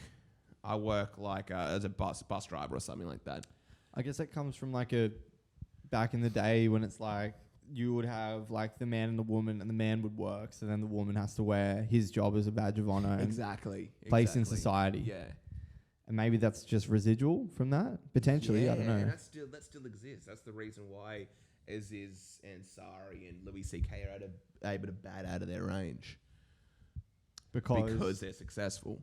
like as a bus driver or something like that. I guess that comes from like back in the day when it's like you would have like the man and the woman, and the man would work, so then the woman has to wear his job as a badge of honor. Exactly. Place in society. Yeah. And maybe that's just residual from that, potentially. I don't know. And that still exists. That's the reason why Azis Ansari and Louis C.K. are able to bat out of their range. Because they're successful.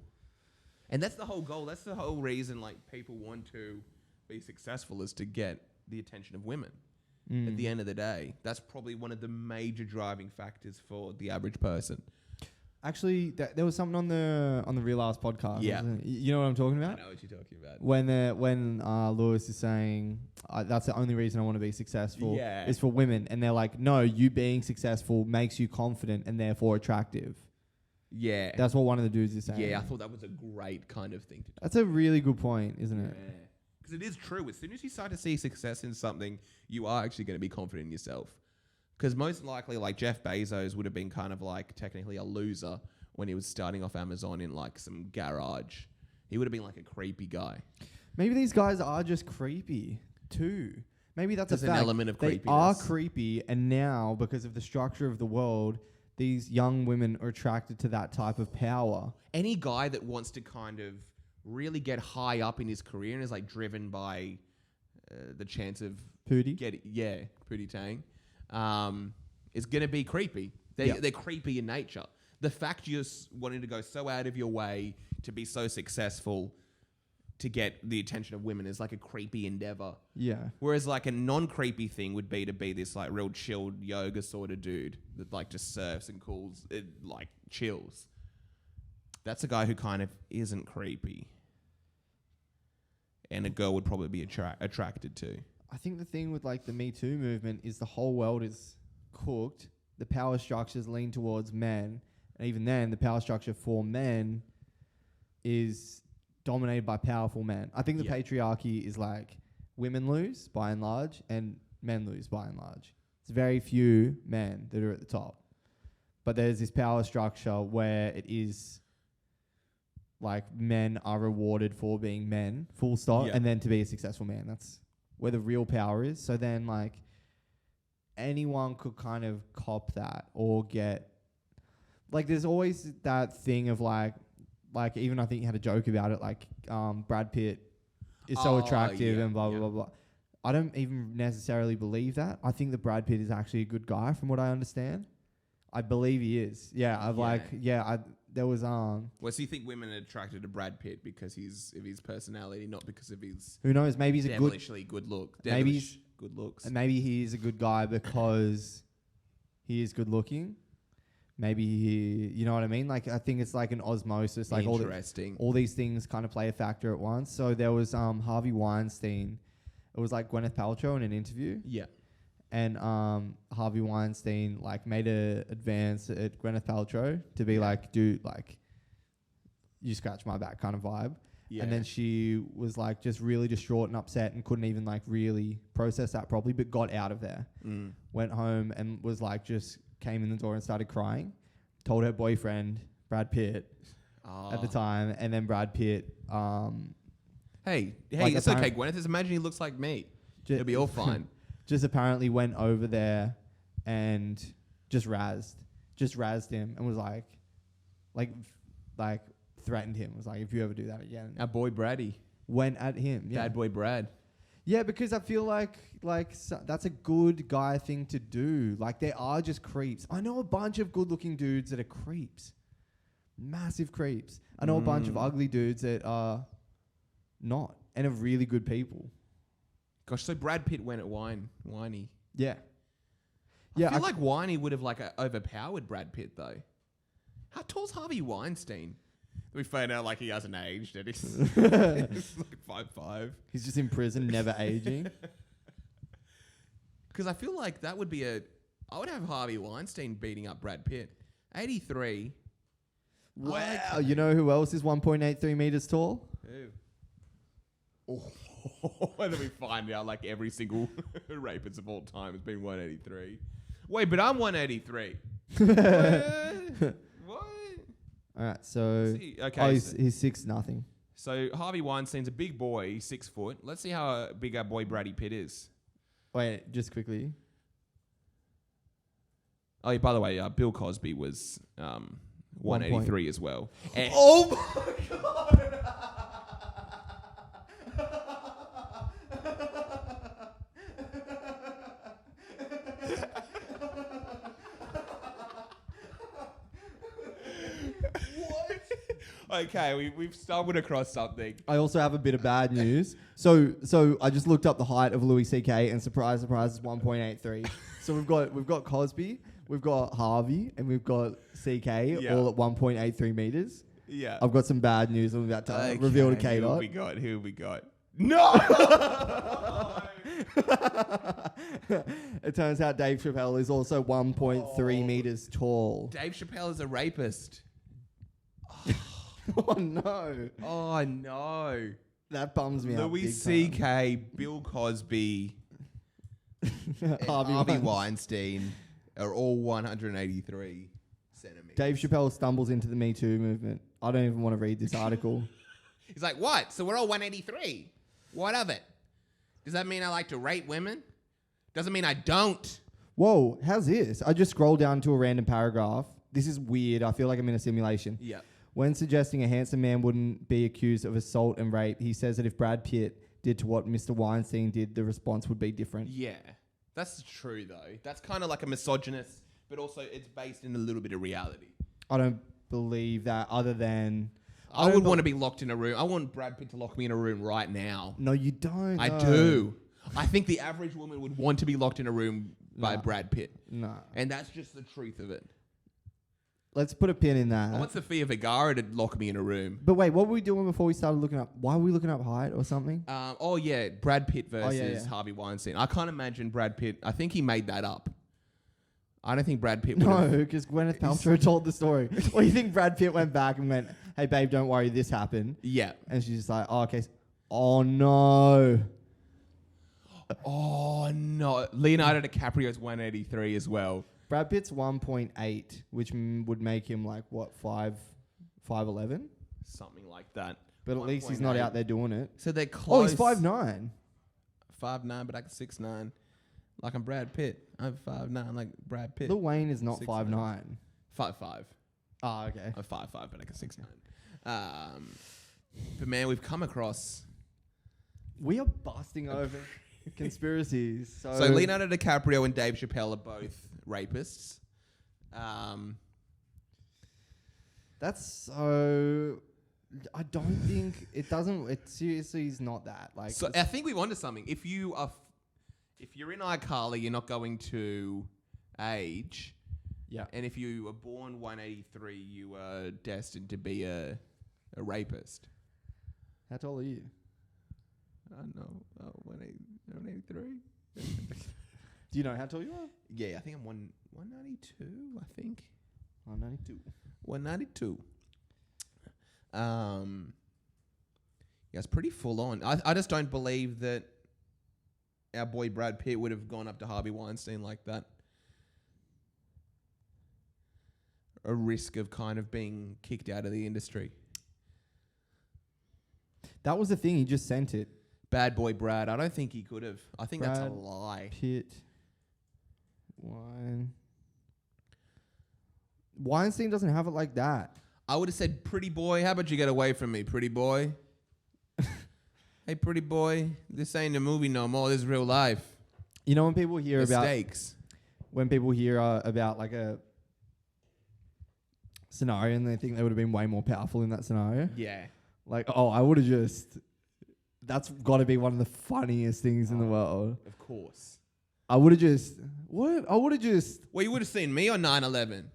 And that's the whole goal. That's the whole reason like people want to be successful, is to get the attention of women. At the end of the day, that's probably one of the major driving factors for the average person. Actually, there was something on the Real Ass podcast. Yeah. You know what I'm talking about? I know what you're talking about. When Lewis is saying that's the only reason I want to be successful is for women, and they're like, no, you being successful makes you confident and therefore attractive. Yeah. That's what one of the dudes is saying. Yeah, I thought that was a great kind of thing to do. That's a really good point, isn't it? Yeah. Because it is true. As soon as you start to see success in something, you are actually going to be confident in yourself. Because most likely, like Jeff Bezos would have been kind of like technically a loser when he was starting off Amazon in like some garage. He would have been like a creepy guy. Maybe these guys are just creepy too. Maybe that's There's a fact. an element of creepiness. They are creepy, and now because of the structure of the world, these young women are attracted to that type of power. Any guy that wants to kind of really get high up in his career and is like driven by the chance of Pootie? Pootie Tang, is going to be creepy. They're creepy in nature. The fact you're wanting to go so out of your way to be so successful to get the attention of women is like a creepy endeavor. Yeah. Whereas like a non-creepy thing would be to be this like real chilled yoga sort of dude that like just surfs and cools, it like chills. That's a guy who kind of isn't creepy. And a girl would probably be attracted to. I think the thing with like the Me Too movement is the whole world is cooked. The power structures lean towards men. And even then, the power structure for men is dominated by powerful men. I think the patriarchy is like women lose by and large and men lose by and large. It's very few men that are at the top. But there's this power structure where it is like men are rewarded for being men, full stop, and then to be a successful man. That's where the real power is. So then like anyone could kind of cop that or get... Like there's always that thing of like even I think you had a joke about it, like Brad Pitt is so attractive and blah, blah, blah, blah. I don't even necessarily believe that. I think that Brad Pitt is actually a good guy from what I understand. I believe he is. There was Well, so you think women are attracted to Brad Pitt because of his personality, not because of his... Who knows? Maybe he's devilishly good look. Devilish good looks. And maybe he is a good guy because he is good looking. Maybe he, you know what I mean? Like, I think it's like an osmosis. Like all these things kind of play a factor at once. So there was Harvey Weinstein. It was like Gwyneth Paltrow in an interview. Yeah. And Harvey Weinstein like made a advance at Gwyneth Paltrow to be like, dude, like you scratch my back kind of vibe. Yeah. And then she was like just really distraught and upset and couldn't even like really process that properly, but got out of there. Went home and was like just came in the door and started crying. Told her boyfriend, Brad Pitt, at the time. And then Brad Pitt... Hey, like it's okay, Gwyneth. Just imagine he looks like me. It'll be all fine. Just apparently went over there and just razzed him and was like threatened him. Was like, if you ever do that again. Our boy Braddy. Went at him. Yeah. Bad boy Brad. Yeah, because I feel like that's a good guy thing to do. Like, there are just creeps. I know a bunch of good-looking dudes that are creeps. Massive creeps. I know a bunch of ugly dudes that are not and are really good people. Gosh, so Brad Pitt went at Whiny. Yeah. I feel like Whiny would have like overpowered Brad Pitt though. How tall's Harvey Weinstein? We found out like he hasn't aged and he's like 5'5". He's just in prison, never aging. Because I feel like that would be I would have Harvey Weinstein beating up Brad Pitt. 83. Wow. You know who else is 1.83 meters tall? Who? Oh, and then we find out like every single rapist of all time has been 183. Wait, but I'm 183. What? All right, so Okay, he's 6'0". So Harvey Weinstein's a big boy, he's 6 foot. Let's see how big our boy Brady Pitt is. Wait, just quickly. Oh, yeah, by the way, Bill Cosby was 183 as well. Oh my god! Okay, we've stumbled across something. I also have a bit of bad news. So I just looked up the height of Louis C.K. and surprise, is 1.83. So we've got Cosby, we've got Harvey, and we've got C.K. all at 1.83 meters. Yeah. I've got some bad news I'm about to reveal to K-Dot. Who have we got? No! It turns out Dave Chappelle is also 1.3 meters tall. Dave Chappelle is a rapist. Oh no. Oh no. That bums me out. Louis C.K., Bill Cosby, Harvey Weinstein are all 183 centimeters. Dave Chappelle stumbles into the Me Too movement. I don't even want to read this article. He's like, what? So we're all 183. What of it? Does that mean I like to rape women? Doesn't mean I don't. Whoa, how's this? I just scrolled down to a random paragraph. This is weird. I feel like I'm in a simulation. Yeah. When suggesting a handsome man wouldn't be accused of assault and rape, he says that if Brad Pitt did to what Mr. Weinstein did, the response would be different. Yeah, that's true though. That's kind of like a misogynist, but also it's based in a little bit of reality. I don't believe that other than... I would want to be locked in a room. I want Brad Pitt to lock me in a room right now. No, you don't. I do. I think the average woman would want to be locked in a room by Brad Pitt. No. And that's just the truth of it. Let's put a pin in that. I want Sofia Vergara to lock me in a room. But wait, what were we doing before we started looking up? Why were we looking up height or something? Brad Pitt versus Harvey Weinstein. I can't imagine Brad Pitt. I think he made that up. I don't think Brad Pitt would No, because Gwyneth Paltrow told the story. Or you think Brad Pitt went back and went, hey, babe, don't worry, this happened. Yeah. And she's just like, oh, okay. Oh, no. Oh, no. Leonardo DiCaprio's 183 as well. Brad Pitt's 1.8, which would make him like, what, 5'11"? Something like that. But at least he's not out there doing it. So they're close. Oh, he's 5'9". 5'9", but I can 6'9". Like I'm Brad Pitt. I'm 5'9", like Brad Pitt. Lil Wayne is not 6'9". 5'9". 5'5". Oh, okay. I'm 5'5", but I can 6'9". But man, we've come across... We are busting over conspiracies. So Leonardo DiCaprio and Dave Chappelle are both rapists. That's so... I don't think... It doesn't... It seriously is not that. Like. So I think we've onto something. If you're in iCarly, you're not going to age. Yeah. And if you were born 183, you are destined to be a rapist. How tall are you? I don't know. 183? Do you know how tall you are? Yeah, I think I'm 192, I think. 192. 192. Yeah, it's pretty full on. I just don't believe that our boy Brad Pitt would have gone up to Harvey Weinstein like that. A risk of kind of being kicked out of the industry. That was the thing. He just sent it. Bad boy Brad. I don't think he could have. I think that's a Brad lie. Pitt. Weinstein doesn't have it like that. I would have said, pretty boy, how about you get away from me, pretty boy? Hey, pretty boy, this ain't a movie no more. This is real life. You know when people hear Mistakes. about like a scenario and they think they would have been way more powerful in that scenario? Yeah. Like, oh, I would have just... That's got to be one of the funniest things in the world. Of course. I would have just... What? I would have just... Well, you would have seen me on 9/11.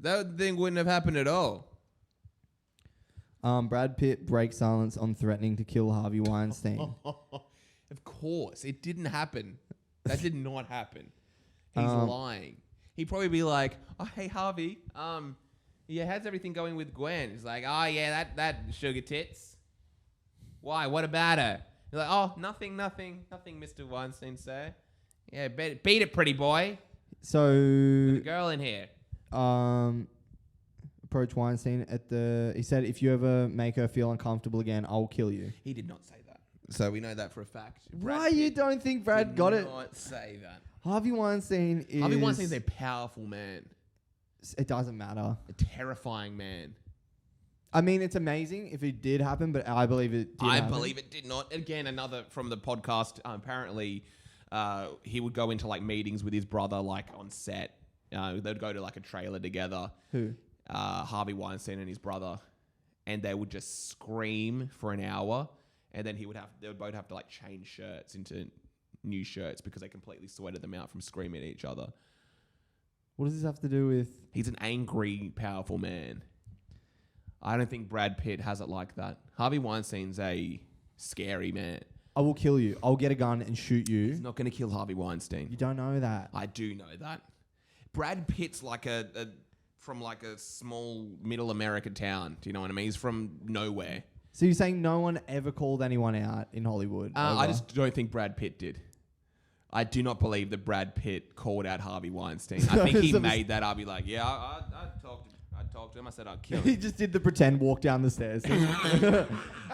That thing wouldn't have happened at all. Brad Pitt breaks silence on threatening to kill Harvey Weinstein. Of course. It didn't happen. That did not happen. He's lying. He'd probably be like, oh, hey, Harvey, yeah, how's everything going with Gwen? He's like, oh, yeah, that sugar tits. Why? What about her? He's like, oh, nothing, Mr. Weinstein, sir. Yeah, beat it, pretty boy. So... There's a girl in here. Approach Weinstein he said, if you ever make her feel uncomfortable again, I'll kill you. He did not say that. So we know that for a fact. Why you don't think Brad got it? Did not say that. Harvey Weinstein Weinstein's a powerful man. It doesn't matter. A terrifying man. I mean, it's amazing if it did happen, but I believe it did happen. Believe it did not. Again, another from the podcast, apparently he would go into like meetings with his brother like on set. They'd go to like a trailer together. Who? Harvey Weinstein and his brother. And they would just scream for an hour. And then they would both have to like change shirts into new shirts because they completely sweated them out from screaming at each other. What does this have to do with... He's an angry, powerful man. I don't think Brad Pitt has it like that. Harvey Weinstein's a scary man. I will kill you. I'll get a gun and shoot you. He's not going to kill Harvey Weinstein. You don't know that. I do know that. Brad Pitt's like from like a small middle America town. Do you know what I mean? He's from nowhere. So you're saying no one ever called anyone out in Hollywood? I just don't think Brad Pitt did. I do not believe that Brad Pitt called out Harvey Weinstein. I think he made that up. Be like, yeah, I talked to him. I said I'd kill him. He just did the pretend walk down the stairs.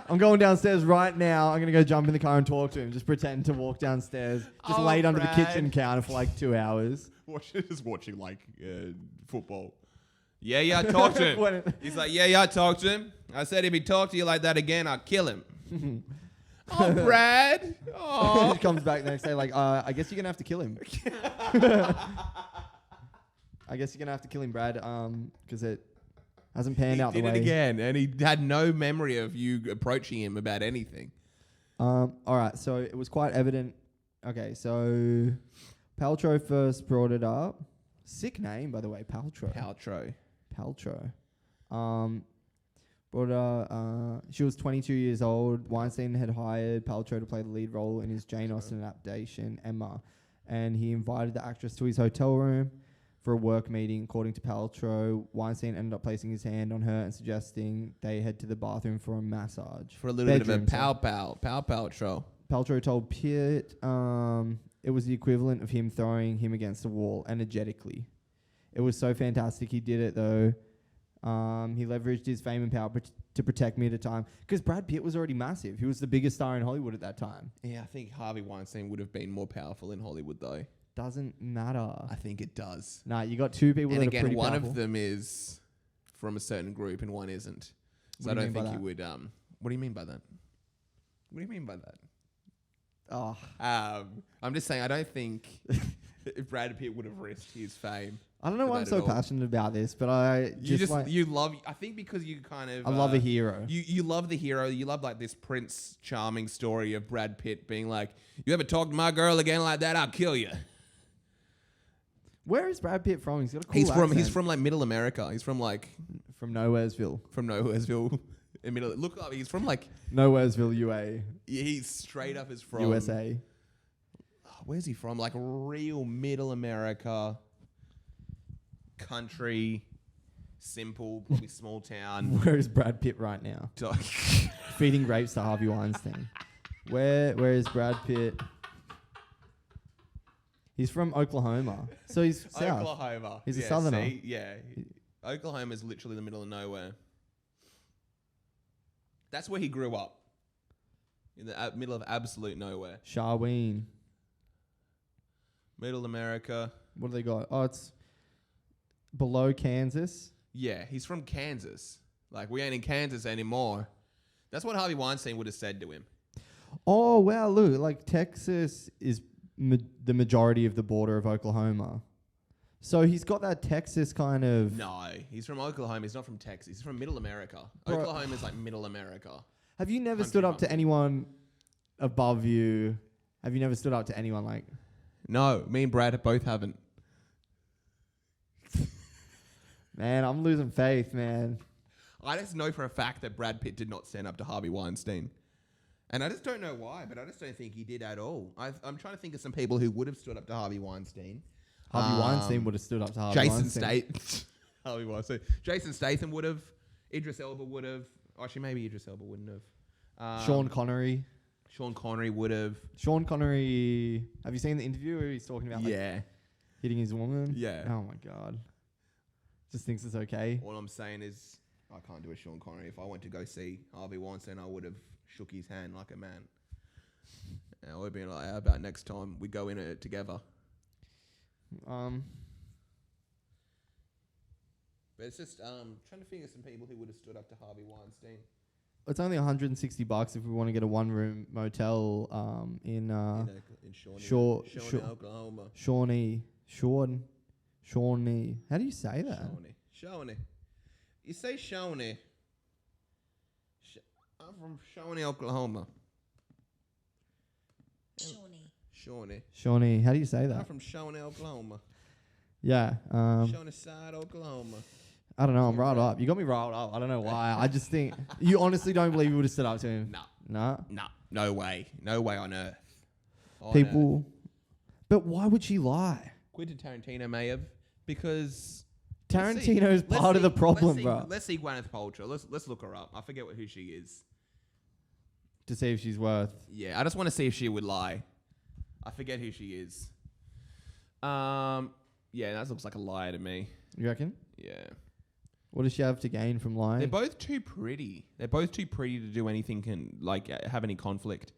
I'm going downstairs right now. I'm going to go jump in the car and talk to him. Just pretend to walk downstairs. Just laid under the kitchen counter for like 2 hours. Just watching like football. Yeah, I talked to him. He's like, yeah, I talked to him. I said if he talked to you like that again, I'll kill him. Oh, Brad. Oh. He comes back the next day like, I guess you're going to have to kill him. I guess you're going to have to kill him, Brad, because it hasn't panned out the way. He did it again, and he had no memory of you approaching him about anything. All right, so it was quite evident. Okay, so Paltrow first brought it up. Sick name, by the way, Paltrow. She was 22 years old. Weinstein had hired Paltrow to play the lead role in his Jane Austen adaptation, Emma, and he invited the actress to his hotel room for a work meeting. According to Paltrow, Weinstein ended up placing his hand on her and suggesting they head to the bathroom for a massage. For a little bit of a Paltrow. Paltrow told Pitt it was the equivalent of him throwing him against a wall energetically. It was so fantastic. He did it, though. He leveraged his fame and power to protect me at a time. Because Brad Pitt was already massive. He was the biggest star in Hollywood at that time. Yeah, I think Harvey Weinstein would have been more powerful in Hollywood, though. Doesn't matter. I think it does. Nah, you got two people that are pretty powerful. And again, one of them is from a certain group and one isn't. So I don't think he would... what do you mean by that? What do you mean by that? Oh. I'm just saying, I don't think if Brad Pitt would have risked his fame. I don't know why I'm so passionate about this, but I you love. I think because you kind of. I love a hero. You love the hero. You love like this Prince Charming story of Brad Pitt being like, "You ever talk to my girl again like that, I'll kill you." Where is Brad Pitt from? He's got a cool accent. He's from like Middle America. He's from like from Nowheresville. Look up. He's from like Nowheresville, UA. Yeah, he's straight up is from USA. Where's he from? Like real Middle America. Country, simple, probably small town. Where is Brad Pitt right now? Feeding grapes to Harvey Weinstein. Where is Brad Pitt? He's from Oklahoma. So he's south. Oklahoma. He's a southerner. See? Yeah. Oklahoma is literally in the middle of nowhere. That's where he grew up. In the middle of absolute nowhere. Shaween. Middle America. What do they got? Oh, it's below Kansas. Yeah, he's from Kansas. Like, we ain't in Kansas anymore. That's what Harvey Weinstein would have said to him. Oh, wow, look. Like, Texas is the majority of the border of Oklahoma. So he's got that Texas kind of... No, he's from Oklahoma. He's not from Texas. He's from Middle America. Bro. Oklahoma is like Middle America. Have you never stood up to anyone above you? Have you never stood up to anyone like... No, me and Brad both haven't. Man, I'm losing faith, man. I just know for a fact that Brad Pitt did not stand up to Harvey Weinstein. And I just don't know why, but I just don't think he did at all. I'm trying to think of some people who would have stood up to Harvey Weinstein. Harvey Weinstein would have stood up to Harvey Weinstein. Harvey Weinstein. Jason Statham would have. Idris Elba would have. Actually, maybe Idris Elba wouldn't have. Sean Connery. Sean Connery would have. Sean Connery. Have you seen the interview where he's talking about hitting his woman? Yeah. Oh my God. Just thinks it's okay. All I'm saying is I can't do a Sean Connery. If I went to go see Harvey Weinstein, I would have shook his hand like a man. And I would have been like, how about next time we go in it together? But it's just trying to figure some people who would have stood up to Harvey Weinstein. It's only $160 if we want to get a one-room motel in Shawnee, Oklahoma. Shawnee. How do you say that? Shawnee. You say Shawnee. I'm from Shawnee, Oklahoma. Shawnee. How do you say that? I'm from Shawnee, Oklahoma. Yeah. Shawnee side, Oklahoma. I don't know. I'm riled up. You got me riled up. I don't know why. I just think you honestly don't believe you would have stood up to him. No. No way. No way on earth. People. But why would she lie? Quentin Tarantino may have, because Tarantino is part of the problem, bro. Let's see Gwyneth Paltrow. Let's look her up. I forget who she is. To see if she's worth. Yeah, I just want to see if she would lie. I forget who she is. Yeah, that looks like a liar to me. You reckon? Yeah. What does she have to gain from lying? They're both too pretty. They're both too pretty to do anything have any conflict.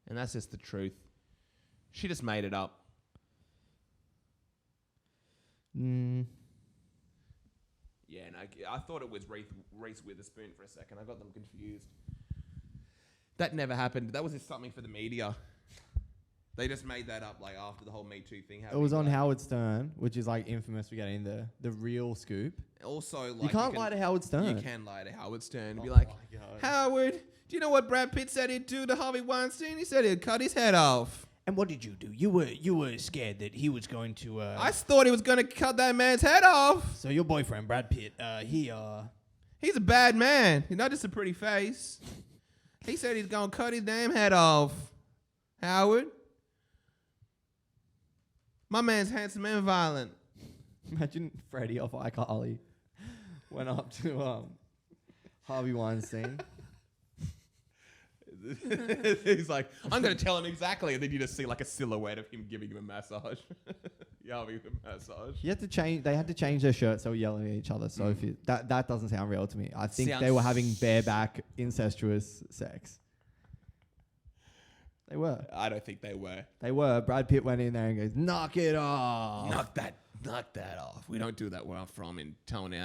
And that's just the truth. She just made it up. Yeah, and I thought it was Reese Witherspoon for a second. I got them confused. That never happened. That was just something for the media. They just made that up after the whole Me Too thing happened. It was on Howard Stern, which is infamous for getting the real scoop. Also, you can't lie to Howard Stern. You can lie to Howard Stern and be like, Howard, do you know what Brad Pitt said he'd do to Harvey Weinstein? He said he'd cut his head off. And what did you do? You were scared that he was going to... I thought he was going to cut that man's head off. So your boyfriend, Brad Pitt, he's a bad man. He's not just a pretty face. He said he's going to cut his damn head off. Howard. My man's handsome and violent. Imagine Freddie off iCarly went up to Harvey Weinstein. He's like, I'm going to tell him exactly. And then you just see a silhouette of him giving him a massage. Giving him a massage. They had to change their shirts so we're yelling at each other. So that doesn't sound real to me. I think they were having bareback incestuous sex. They were. I don't think they were. They were. Brad Pitt went in there and goes, knock it off. Knock that off. We don't do that where I'm from in Tony,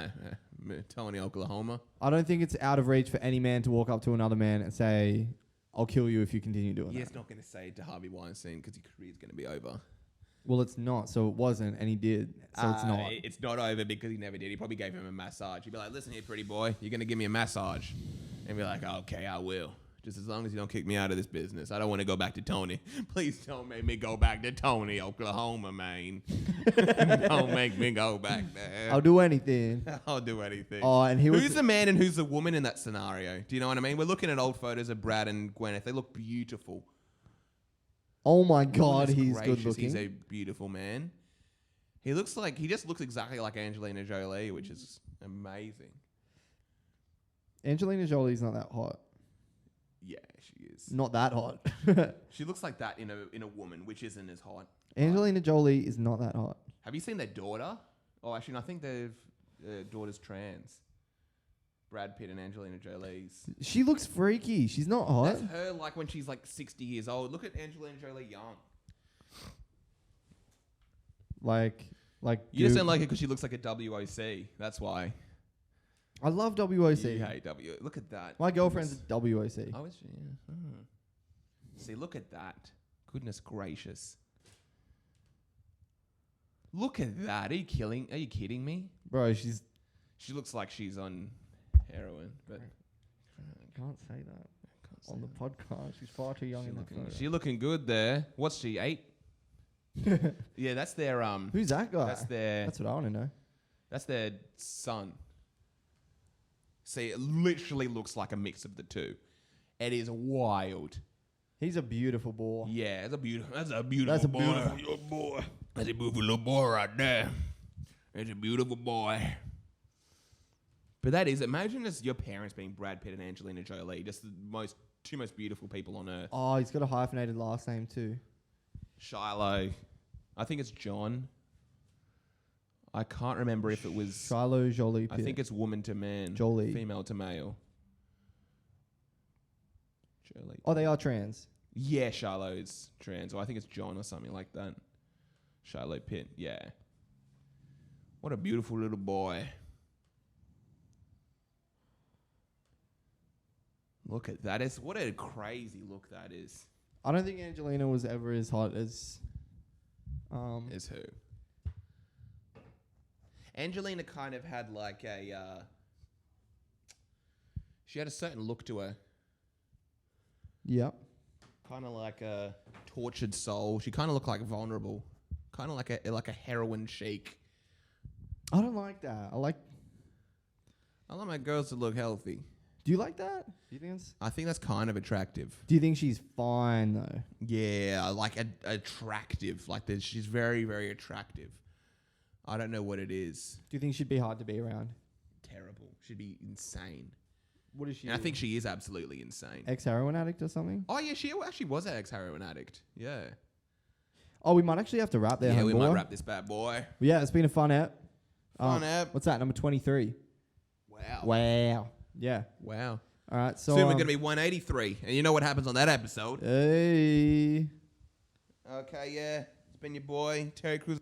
Oklahoma. I don't think it's out of reach for any man to walk up to another man and say, I'll kill you if you continue doing that. He's not going to say it to Harvey Weinstein because his career's going to be over. Well, it's not. So it wasn't, and he did. So it's not. It's not over because he never did. He probably gave him a massage. He'd be like, listen here, pretty boy. You're going to give me a massage. And be like, okay, I will. Just as long as you don't kick me out of this business. I don't want to go back to Tony. Please don't make me go back to Tony, Oklahoma, man. Don't make me go back there. I'll do anything. I'll do anything. Oh, and who's the man and who's the woman in that scenario? Do you know what I mean? We're looking at old photos of Brad and Gwyneth. They look beautiful. Oh, my God. He's good looking. He's a beautiful man. He just looks exactly like Angelina Jolie, which is amazing. Angelina Jolie's not that hot. Yeah, she is. Not that hot. She looks like that in a woman, which isn't as hot. Angelina Jolie is not that hot. Have you seen their daughter? Oh, actually, no, I think their daughter's trans. Brad Pitt and Angelina Jolie's. She looks freaky. She's not hot. That's her like when she's like 60 years old. Look at Angelina Jolie young. Like You just don't like it because she looks like a WOC. That's why. I love WOC. You hate W. Look at that. My girlfriend's a WOC. Oh, is she? Yeah. See, look at that. Goodness gracious. Look at that. Are you kidding me? Bro, She looks like she's on heroin, but can't say that on the podcast. She's far too young in that photo. She looking good there. What's she, 8? Yeah, that's their Who's that guy? That's what I want to know. That's their son. See, it literally looks like a mix of the two. It is wild. He's a beautiful boy. Yeah, that's a beautiful boy. That's a beautiful boy. That's a beautiful little boy right there. That's a beautiful boy. But that is, imagine just your parents being Brad Pitt and Angelina Jolie, just the two most beautiful people on earth. Oh, he's got a hyphenated last name too. Shiloh. I think it's John. I can't remember if it was... Shiloh Jolie Pitt. I think it's woman to man. Jolie. Female to male. Jolie. Oh, they are trans. Yeah, Shiloh's trans. Or I think it's John or something like that. Shiloh Pitt, yeah. What a beautiful little boy. Look at that. What a crazy look that is. I don't think Angelina was ever as hot as... As who? Angelina kind of had like a... she had a certain look to her. Yep. Kind of like a tortured soul. She kind of looked like vulnerable. Kind of like a heroin chic. I don't like that. I like my girls to look healthy. Do you like that? Do you think I think that's kind of attractive. Do you think she's fine though? Yeah, like attractive. Like she's very, very attractive. I don't know what it is. Do you think she'd be hard to be around? Terrible. She'd be insane. What is she? And I think she is absolutely insane. Ex-heroin addict or something? Oh yeah, she actually was an ex-heroin addict. Yeah. Oh, we might actually have to wrap there. Yeah, we might boy. wrap this bad boy. Well, yeah, it's been a fun app. Fun app. What's that? Number 23. Wow. Yeah. Wow. All right. So soon we're gonna be 183, and you know what happens on that episode. Hey. Okay, yeah. It's been your boy Terry Cruz.